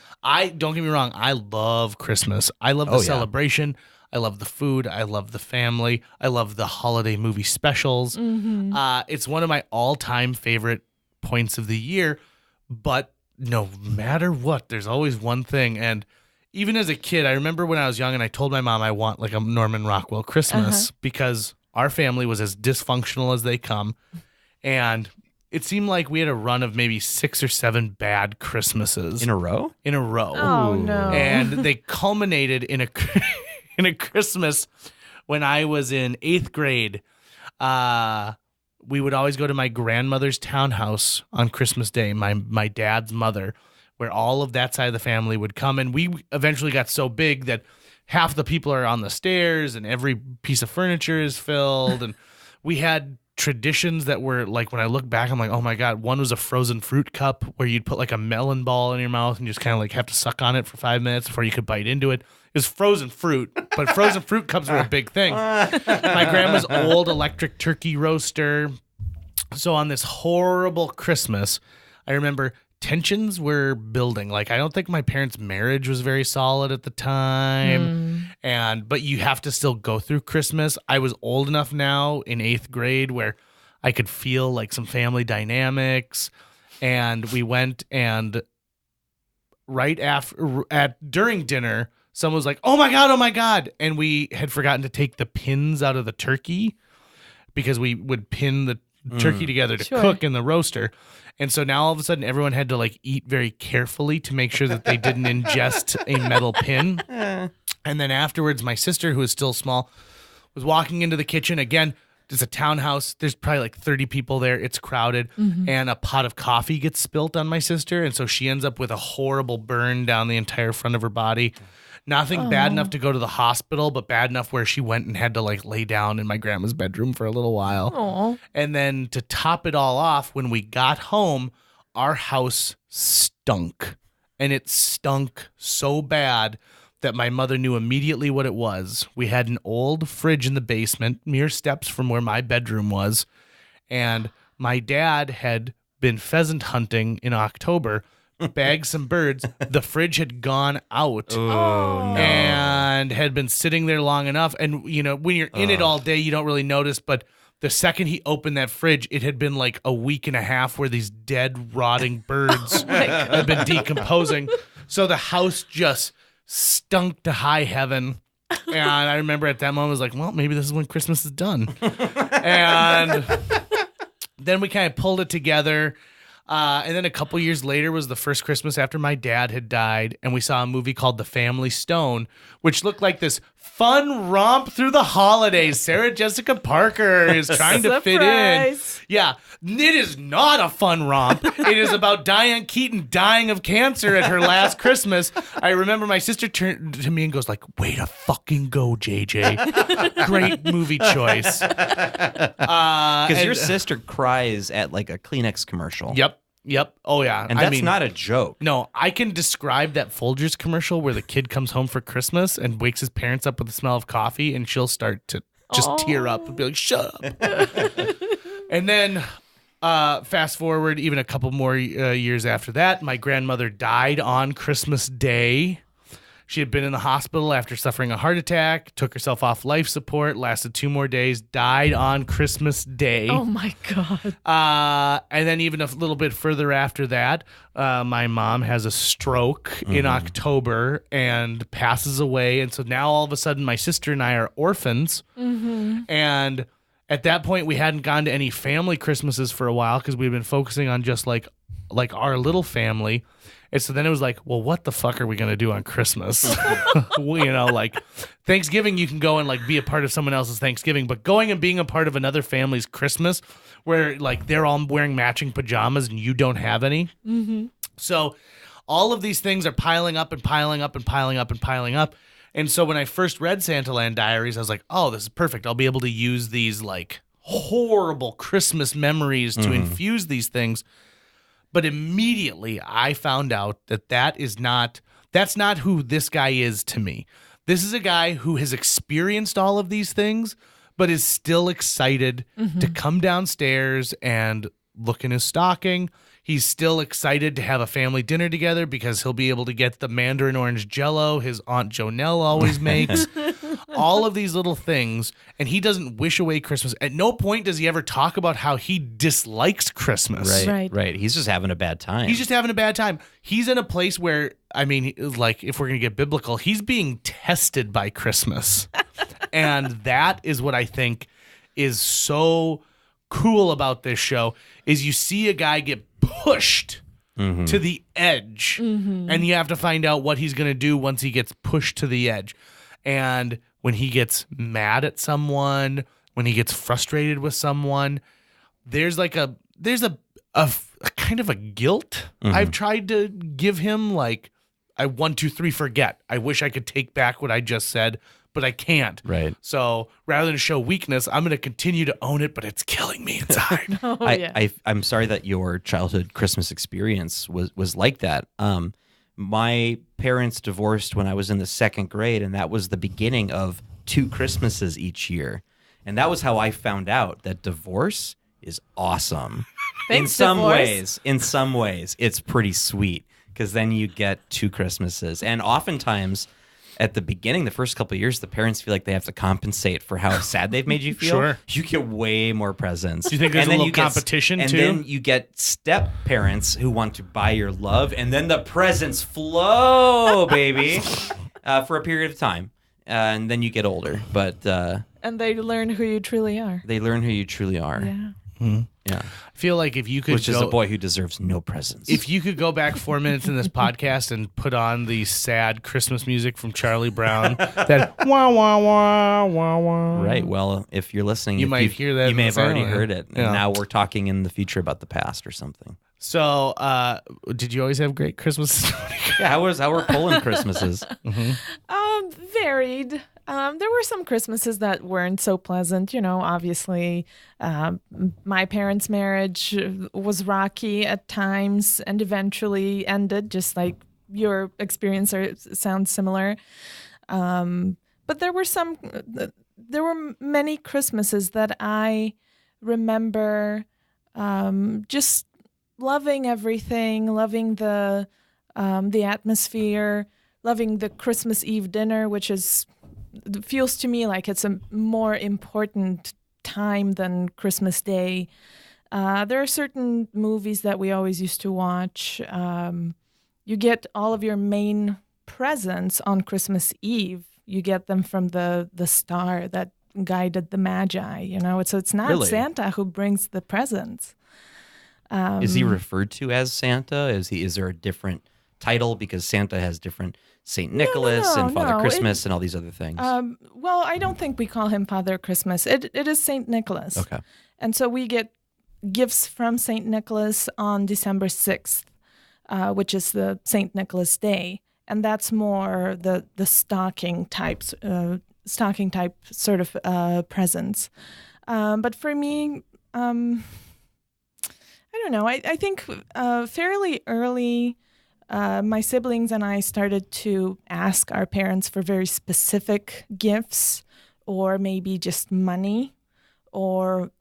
Don't get me wrong, I love Christmas. I love the celebration. I love the food. I love the family. I love the holiday movie specials. It's one of my all-time favorite points of the year, but no matter what, there's always one thing. And even as a kid, I remember when I was young and I told my mom I want like a Norman Rockwell Christmas because our family was as dysfunctional as they come. And it seemed like we had a run of maybe 6 or 7 bad Christmases In a row? Oh, no. and they culminated in a in a Christmas when I was in 8th grade. We would always go to my grandmother's townhouse on Christmas Day, my dad's mother, where all of that side of the family would come. And we eventually got so big that half the people are on the stairs and every piece of furniture is filled. And we had traditions that were like, when I look back, I'm like, oh my God, one was a frozen fruit cup where you'd put like a melon ball in your mouth and just kind of like have to suck on it for 5 minutes before you could bite into it. It was frozen fruit, but frozen fruit cups were a big thing. My grandma's old electric turkey roaster. So on this horrible Christmas, I remember tensions were building. Like, I don't think my parents' marriage was very solid at the time. But you have to still go through Christmas. I was old enough now in 8th grade where I could feel like some family dynamics. And we went, and during dinner, someone was like, oh my God. And we had forgotten to take the pins out of the turkey because we would pin the turkey together to cook in the roaster. And so now all of a sudden everyone had to like eat very carefully to make sure that they didn't ingest a metal pin. And then afterwards, my sister, who is still small, was walking into the kitchen. Again, it's a townhouse. There's probably like 30 people there. It's crowded. And a pot of coffee gets spilt on my sister. And so she ends up with a horrible burn down the entire front of her body. Nothing bad enough to go to the hospital, but bad enough where she went and had to like lay down in my grandma's bedroom for a little while. Aw. And then to top it all off, when we got home, our house stunk. And it stunk so bad that my mother knew immediately what it was. We had an old fridge in the basement, mere steps from where my bedroom was. And my dad had been pheasant hunting in October, bagged some birds. The fridge had gone out and had been sitting there long enough. And, you know, when you're in it all day, you don't really notice. But the second he opened that fridge, it had been like a week and a half where these dead, rotting birds had been decomposing. So the house just stunk to high heaven. And I remember at that moment, I was like, well, maybe this is when Christmas is done. And then we kind of pulled it together. And then a couple years later was the first Christmas after my dad had died, and we saw a movie called The Family Stone, which looked like this fun romp through the holidays. Sarah Jessica Parker is trying to fit in. Yeah, it is not a fun romp. It is about Diane Keaton dying of cancer at her last Christmas. I remember my sister turned to me and goes like, way to fucking go, JJ. Great movie choice. Because your sister cries at like a Kleenex commercial. Yep. Oh, yeah. And that's not a joke. No, I can describe that Folgers commercial where the kid comes home for Christmas and wakes his parents up with the smell of coffee, and she'll start to just tear up and be like, shut up. And then fast forward even a couple more years after that, my grandmother died on Christmas Day. She had been in the hospital after suffering a heart attack, took herself off life support, lasted 2 more days, died on Christmas Day. Oh, my God. And then even a little bit further after that, my mom has a stroke in October and passes away. And so now all of a sudden my sister and I are orphans. And at that point, we hadn't gone to any family Christmases for a while because we'd been focusing on just like our little family. And so then it was like, well, what the fuck are we going to do on Christmas? You know, like Thanksgiving, you can go and like be a part of someone else's Thanksgiving, but going and being a part of another family's Christmas where like they're all wearing matching pajamas and you don't have any. So all of these things are piling up and piling up and piling up and piling up. And so when I first read Santaland Diaries, I was like, oh, this is perfect. I'll be able to use these like horrible Christmas memories to infuse these things. But immediately I found out that that's not who this guy is to me. This is a guy who has experienced all of these things, but is still excited to come downstairs and look in his stocking. He's still excited to have a family dinner together because he'll be able to get the mandarin orange jello his Aunt Jonelle always makes. All of these little things, and he doesn't wish away Christmas. At no point does he ever talk about how he dislikes Christmas. Right. He's just having a bad time. He's just having a bad time. He's in a place where, I mean, like, if we're going to get biblical, he's being tested by Christmas. And that is what I think is so cool about this show is you see a guy get pushed to the edge, and you have to find out what he's going to do once he gets pushed to the edge. And when he gets mad at someone, when he gets frustrated with someone, there's a kind of a guilt I've tried to give him, like, I 1, 2, 3 forget. I wish I could take back what I just said, but I can't. Right. So rather than show weakness, I'm going to continue to own it, but it's killing me inside. I'm sorry that your childhood Christmas experience was like that. My parents divorced when I was in the 2nd grade, and that was the beginning of 2 Christmases each year. And that was how I found out that divorce is awesome. Thanks, In some ways, it's pretty sweet, because then you get 2 Christmases. And oftentimes, at the beginning, the first couple of years, the parents feel like they have to compensate for how sad they've made you feel. Sure. You get way more presents. Do you think there's a little competition, and too? And then you get step parents who want to buy your love, and then the presents flow, baby, for a period of time. And then you get older. But and they learn who you truly are. they learn who you truly are. Yeah. Yeah. I feel like if you could Which is a boy who deserves no presents. If you could go back 4 minutes in this podcast and put on the sad Christmas music from Charlie Brown, that wah, wah, wah, wah, wah. Right. Well, if you're listening, You might hear that You in may the have already family. heard it. And Yeah. now we're talking in the future about the past or something. So, did you always have great Christmas? Yeah, how were Poland Christmases? Varied. There were some Christmases that weren't so pleasant. You know, obviously, my parents' marriage was rocky at times and eventually ended, just like your experience sounds similar. But there were many Christmases that I remember just loving everything, loving the atmosphere, loving the Christmas Eve dinner, which feels to me like it's a more important time than Christmas Day. There are certain movies that we always used to watch. You get all of your main presents on Christmas Eve. You get them from the star that guided the Magi. You know, it's not Really? Santa who brings the presents. Is he referred to as Santa? Is there a different title because Santa has different Saint Nicholas and Father Christmas and all these other things? Well, I don't think we call him Father Christmas. It is Saint Nicholas. Okay. And so we get gifts from Saint Nicholas on December 6th, which is the Saint Nicholas Day. And that's more the stocking type sort of presents. But for me, I don't know. I think fairly early, my siblings and I started to ask our parents for very specific gifts, or maybe just money, or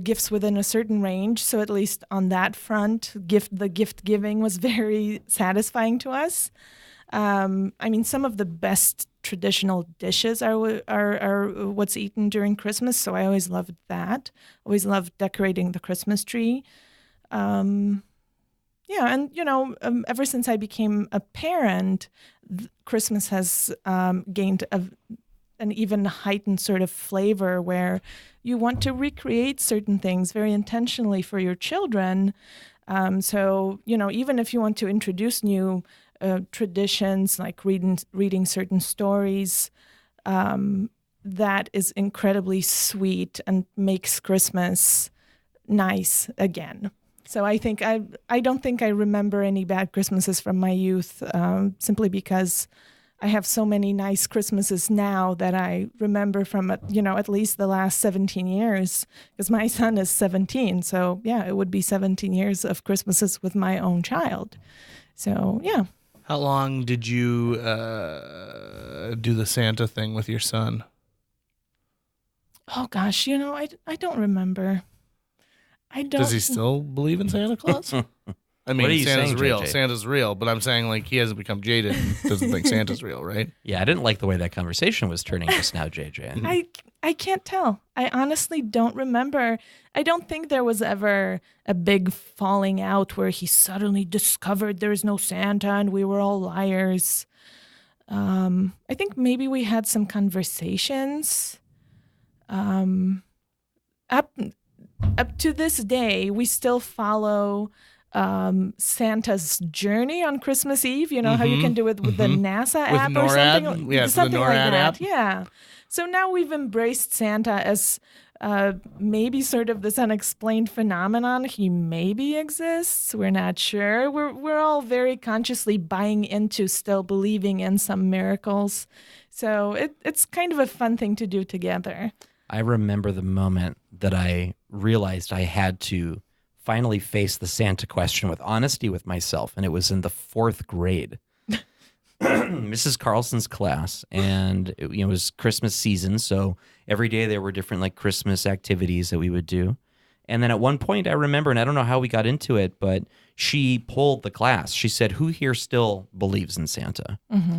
gifts within a certain range. So at least on that front, the gift giving was very satisfying to us. I mean, some of the best traditional dishes are what's eaten during Christmas, so I always loved that. Always loved decorating the Christmas tree. Yeah, and ever since I became a parent, Christmas has gained an even heightened sort of flavor where you want to recreate certain things very intentionally for your children. So even if you want to introduce new traditions like reading certain stories, that is incredibly sweet and makes Christmas nice again. So I think I don't think I remember any bad Christmases from my youth, simply because I have so many nice Christmases now that I remember from at least the last 17 years, because my son is 17. So yeah, it would be 17 years of Christmases with my own child. So yeah. How long did you do the Santa thing with your son? Oh gosh, I don't remember. I don't. Does he still believe in Santa Claus? I mean, What are you Santa's saying, real. JJ? Santa's real, but I'm saying like he hasn't become jaded and doesn't think Santa's real, right? Yeah, I didn't like the way that conversation was turning just now, JJ. I can't tell. I honestly don't remember. I don't think there was ever a big falling out where he suddenly discovered there's no Santa and we were all liars. I think maybe we had some conversations. up to this day, we still follow Santa's journey on Christmas Eve. You know how you can do it with the NASA With app or NORAD? something, Yes, the something like NORAD that. app. Yeah. So now we've embraced Santa as maybe sort of this unexplained phenomenon. He maybe exists. We're not sure. We're all very consciously buying into still believing in some miracles. So it's kind of a fun thing to do together. I remember the moment that I realized I had to finally face the Santa question with honesty with myself, and it was in the 4th grade. Mrs. Carlson's class, and it was Christmas season, so every day there were different like Christmas activities that we would do. And then at one point I remember, and I don't know how we got into it, but she polled the class. She said, "Who here still believes in Santa?" Mm-hmm.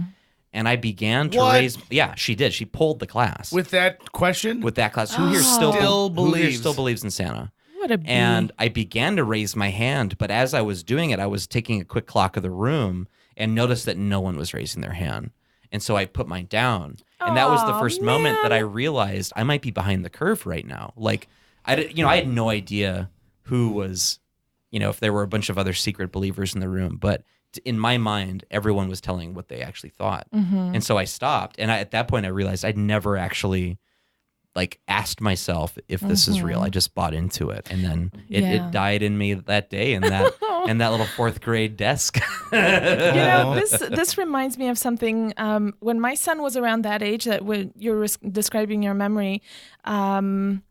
And I began to raise. Yeah, she did. She polled the class With that question? with that class. Who here Still who here believes. still believes in Santa? What a bee. And I began to raise my hand, but as I was doing it, I was taking a quick clock of the room and noticed that no one was raising their hand. And so I put mine down. And that was the first moment that I realized I might be behind the curve right now. Like, I had no idea who was, if there were a bunch of other secret believers in the room. But in my mind, everyone was telling what they actually thought. Mm-hmm. And so I stopped. And at that point, I realized I'd never actually asked myself if this is real. I just bought into it, and then it died in me that day in that in that little 4th grade desk. This reminds me of something. When my son was around that age, that when you're describing your memory, the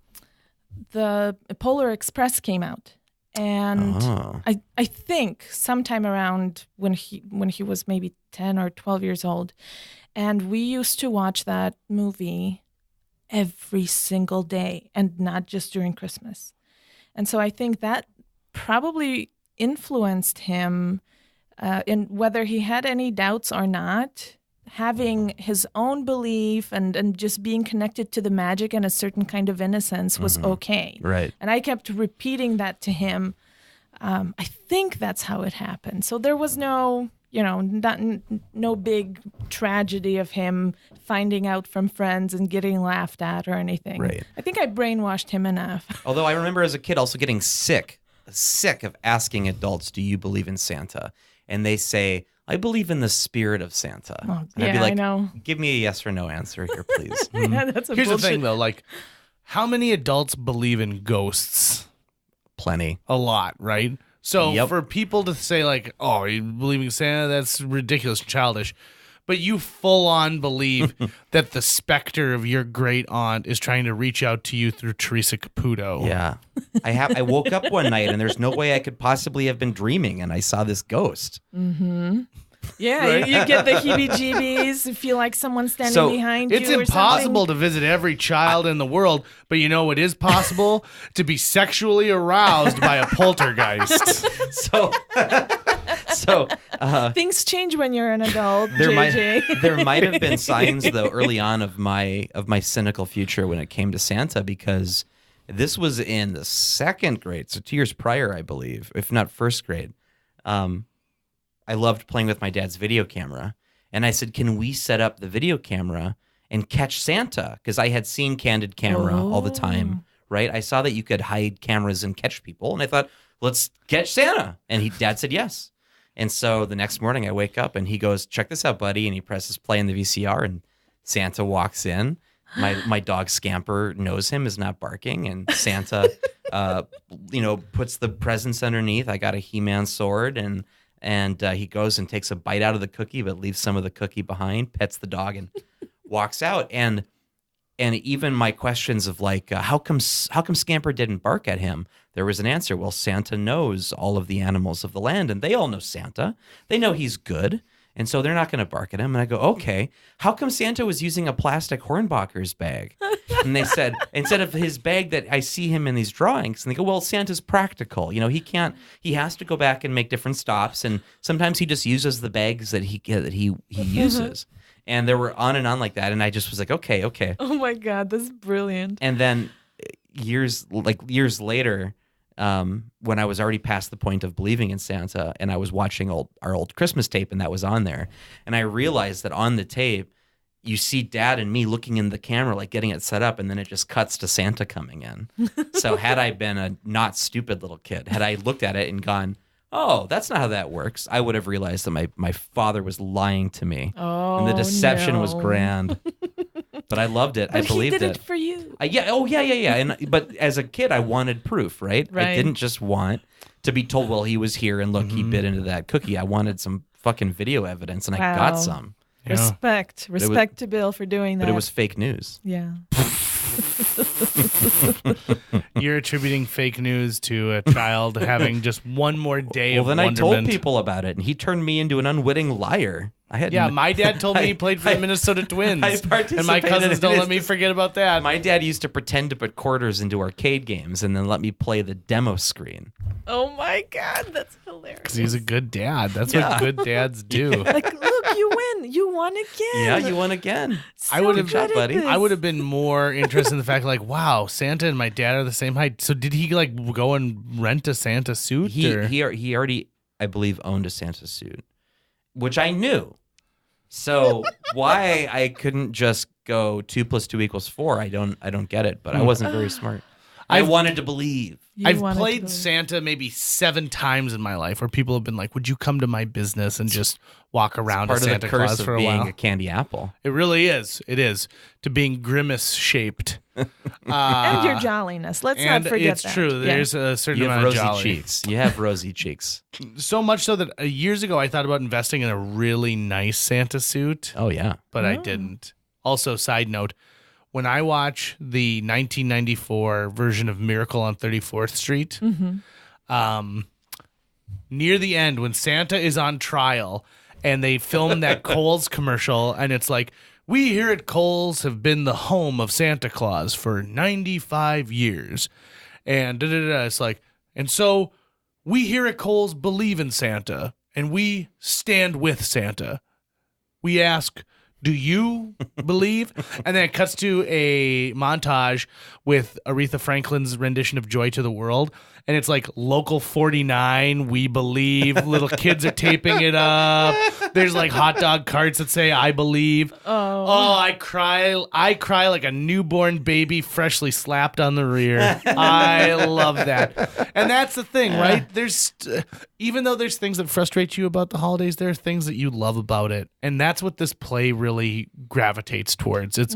Polar Express came out, and I think sometime around when he was maybe 10 or 12 years old, and we used to watch that movie every single day, and not just during Christmas. And so I think that probably influenced him in whether he had any doubts or not. Having his own belief and just being connected to the magic and a certain kind of innocence was okay. Right. And I kept repeating that to him. I think that's how it happened. So there was no big tragedy of him finding out from friends and getting laughed at or anything. Right. I think I brainwashed him enough. Although I remember as a kid also getting sick of asking adults, "Do you believe in Santa?" And they say, "I believe in the spirit of Santa." Oh, and I'd be yeah, like, I know. "Give me a yes or no answer here, please." Yeah, that's a Here's bullshit. the thing, though. How many adults believe in ghosts? Plenty. A lot, right? So Yep. for people to say, "Oh, you believe in Santa?" That's ridiculous, childish. But you full on believe that the specter of your great aunt is trying to reach out to you through Teresa Caputo. Yeah. I woke up one night and there's no way I could possibly have been dreaming, and I saw this ghost. Mm-hmm. Yeah, you get the heebie-jeebies. You feel like someone's standing So, behind It's you or impossible something. to visit every child in the world, but you know what is possible? To be sexually aroused by a poltergeist. So Things change when you're an adult, there JJ. might have been signs though early on of my cynical future when it came to Santa, because this was in the 2nd grade, so 2 years prior, I believe, if not 1st grade. I loved playing with my dad's video camera, and I said, "Can we set up the video camera and catch Santa?" Because I had seen Candid Camera all the time, right? I saw that you could hide cameras and catch people, and I thought, let's catch Santa. And Dad said yes. And so the next morning I wake up and he goes, "Check this out, buddy." And he presses play in the VCR, and Santa walks in. My dog Scamper knows him, is not barking, and Santa, puts the presents underneath. I got a He-Man sword, and he goes and takes a bite out of the cookie, but leaves some of the cookie behind, pets the dog, and walks out. And even my questions of how come Scamper didn't bark at him? There was an answer. Well, Santa knows all of the animals of the land, and they all know Santa. They know he's good, and so they're not going to bark at him. And I go, okay, how come Santa was using a plastic Hornbacher's bag? And they said, instead of his bag that I see him in these drawings. And they go, well, Santa's practical. He has to go back and make different stops, and sometimes he just uses the bags that he uses. And there were on and on like that, and I just was like, okay. Oh my God, that's brilliant. And then years later, when I was already past the point of believing in Santa, and I was watching our old Christmas tape, and that was on there, and I realized that on the tape, you see Dad and me looking in the camera, like getting it set up, and then it just cuts to Santa coming in. So had I been a not stupid little kid, had I looked at it and gone, oh, that's not how that works, I would have realized that my father was lying to me. Oh, and the deception was no. grand. But I loved it. I But believed he did it for you. Yeah. But as a kid, I wanted proof, right? I Right. didn't just want to be told, well, he was here and look, he bit into that cookie. I wanted some fucking video evidence, and I got Wow. some. Yeah. Respect to Bill for doing that. But it was fake news. yeah. You're attributing fake news to a child having just one more day Well, of then wonderment. I told people about it, and he turned me into an unwitting liar. I had Yeah, my dad told me he played for the I- Minnesota Twins. I And my participated cousins in don't his- let me forget about that. My dad used to pretend to put quarters into arcade games and then let me play the demo screen. Oh my God, that's hilarious. Because he's a good dad. That's Yeah. what good dads do. Like, look, you win. You won again. Yeah, you won again. So I would have- Good job, good at buddy. this. I would have been more interested in the fact, like, wow, Santa and my dad are the same height. So did he like go and rent a Santa suit? or? He already, I believe, owned a Santa suit, which I knew. So why I couldn't just go 2 + 2 = 4? I don't get it. But I wasn't very smart. I I've- wanted to believe. You I've wanted to played believe. Santa maybe 7 times in my life where people have been like, would you come to my business and just walk around Part as of Santa the curse Claus of for a being while? a candy apple. It really is. It is. To being grimace shaped. And your jolliness. Let's and not forget it's that. true. Yeah. There's a certain You have amount of rosy jolly. cheeks. You have rosy cheeks. So much so that years ago I thought about investing in a really nice Santa suit, Oh yeah. but I didn't. Also, side note, when I watch the 1994 version of Miracle on 34th Street, near the end when Santa is on trial and they film that Kohl's commercial and it's like, we here at Kohl's have been the home of Santa Claus for 95 years. And da-da-da-da. It's like, and so we here at Kohl's believe in Santa and we stand with Santa. We ask, do you believe? And then it cuts to a montage with Aretha Franklin's rendition of Joy to the World. And it's like Local 49, we believe. Little kids are taping it up. There's like hot dog carts that say, I believe. Oh, I cry like a newborn baby freshly slapped on the rear. I love that. And that's the thing, right? There's even though there's things that frustrate you about the holidays, there are things that you love about it. And that's what this play really gravitates towards. It's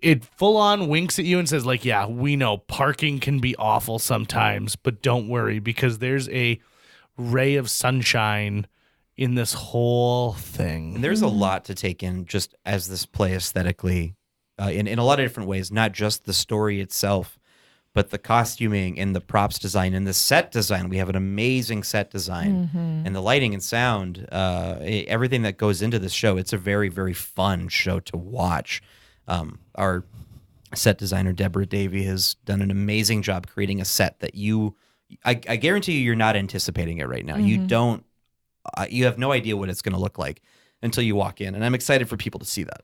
it full on winks at you and says, like, yeah, we know parking can be awful sometimes, but don't worry because there's a ray of sunshine in this whole thing. And there's a lot to take in just as this play aesthetically, in a lot of different ways, not just the story itself, but the costuming and the props design and the set design. We have an amazing set design and the lighting and sound, everything that goes into this show. It's a very, very fun show to watch. Our set designer, Deborah Davey, has done an amazing job creating a set that I guarantee you're not anticipating it right now. You have no idea what it's going to look like until you walk in. And I'm excited for people to see that.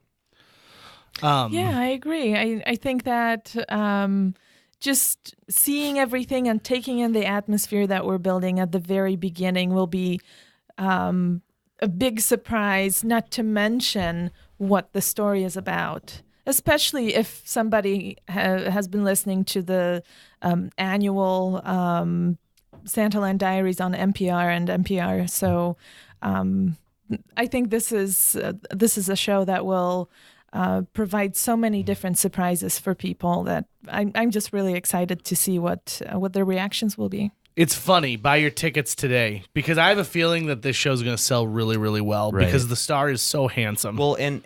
Yeah, I agree. I think that just seeing everything and taking in the atmosphere that we're building at the very beginning will be a big surprise, not to mention what the story is about. Especially if somebody has been listening to the annual Santaland Diaries on NPR and NPR. So I think this is a show that will provide so many different surprises for people that I'm just really excited to see what their reactions will be. It's funny. Buy your tickets today because I have a feeling that this show's going to sell really, really well Right. because the star is so handsome. Well, and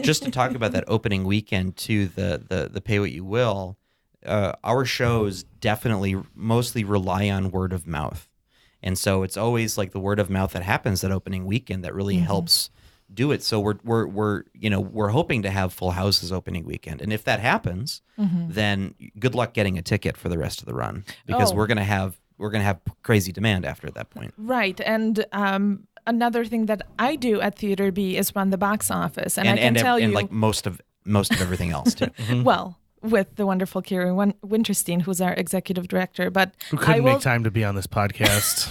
just to talk about that opening weekend too, the pay what you will, our shows definitely mostly rely on word of mouth, and so it's always like the word of mouth that happens that opening weekend that really helps do it. So we're hoping to have full houses opening weekend, and if that happens, then good luck getting a ticket for the rest of the run because Oh. we're gonna have crazy demand after that point. Right. And another thing that I do at Theater B is run the box office. And I can tell you, like most of everything else too. well, with the wonderful Kieran Winterstein, who's our executive director. But Who I couldn't will, make time to be on this podcast.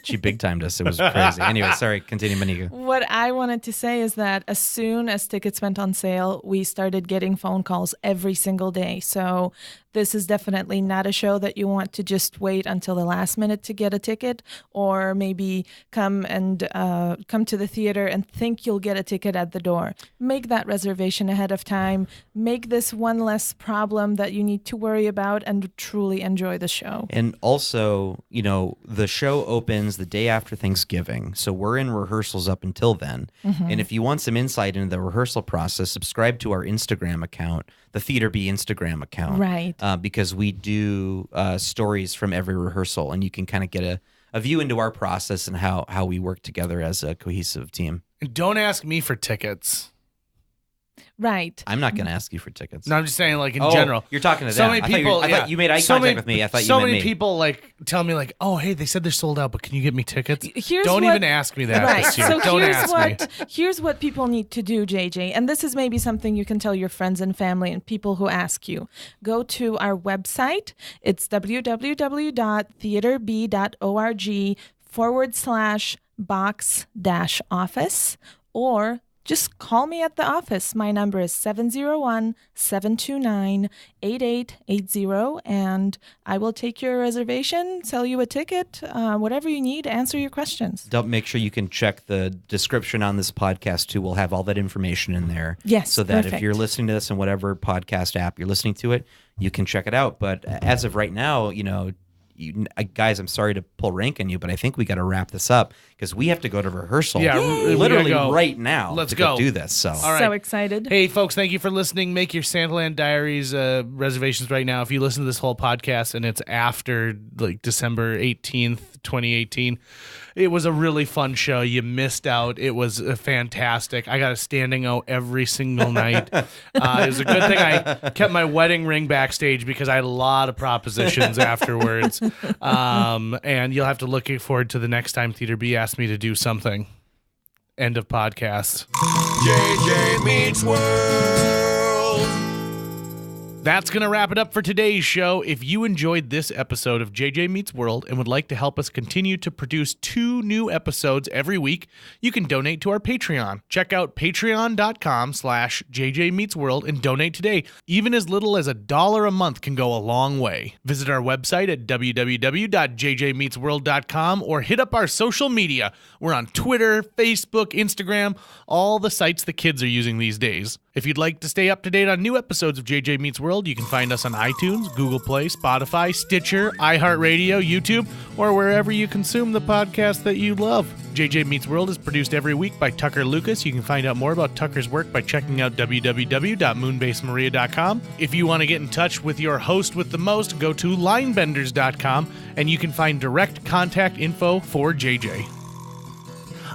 She big timed us. It was crazy. Anyway, sorry. Continue, Monika. What I wanted to say is that as soon as tickets went on sale, we started getting phone calls every single day. So this is definitely not a show that you want to just wait until the last minute to get a ticket, or maybe come to the theater and think you'll get a ticket at the door. Make that reservation ahead of time. Make this one less problem that you need to worry about, and truly enjoy the show. And also, the show opens the day after Thanksgiving. So we're in rehearsals up until then. And if you want some insight into the rehearsal process, subscribe to our Instagram account, the Theater B Instagram account. Right. Because we do stories from every rehearsal, and you can kind of get a view into our process and how we work together as a cohesive team. And don't ask me for tickets. Right. I'm not going to ask you for tickets. No, I'm just saying, like, in general. You're talking to so them. many people. I thought you made eye contact with me. I thought you meant me. So many people like tell me like, "Oh, hey, they said they're sold out, but can you get me tickets?" Don't even ask me that right. this year. So Don't ask me. Here's what people need to do, JJ, and this is maybe something you can tell your friends and family and people who ask you. Go to our website. It's www.theaterb.org/box-office, or just call me at the office. My number is 701-729-8880, and I will take your reservation, sell you a ticket, whatever you need, answer your questions. Make sure you can check the description on this podcast, too. We'll have all that information in there. Yes, so that perfect. If you're listening to this in whatever podcast app you're listening to it, you can check it out. But as of right now, guys, I'm sorry to pull rank on you, but I think we got to wrap this up because we have to go to rehearsal. Yeah, literally right now. Let's to go do this. So, all right. So excited. Hey, folks, thank you for listening. Make your Santaland Diaries reservations right now. If you listen to this whole podcast and it's after like December 18th, 2018, it was a really fun show. You missed out. It was fantastic. I got a standing O every single night. It was a good thing I kept my wedding ring backstage because I had a lot of propositions afterwards. And you'll have to look forward to the next time Theater B asks me to do something. End of podcast. JJ Meets World. That's going to wrap it up for today's show. If you enjoyed this episode of JJ Meets World and would like to help us continue to produce 2 new episodes every week, you can donate to our Patreon. Check out patreon.com/JJ Meets World and donate today. Even as little as $1 a month can go a long way. Visit our website at www.jjmeetsworld.com or hit up our social media. We're on Twitter, Facebook, Instagram, all the sites the kids are using these days. If you'd like to stay up to date on new episodes of JJ Meets World, you can find us on iTunes, Google Play, Spotify, Stitcher, iHeartRadio, YouTube, or wherever you consume the podcast that you love. JJ Meets World is produced every week by Tucker Lucas. You can find out more about Tucker's work by checking out www.moonbasemaria.com. If you want to get in touch with your host with the most, go to linebenders.com, and you can find direct contact info for JJ.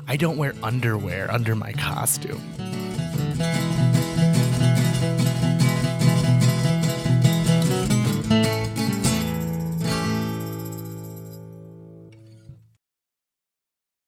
I don't wear underwear under my costume.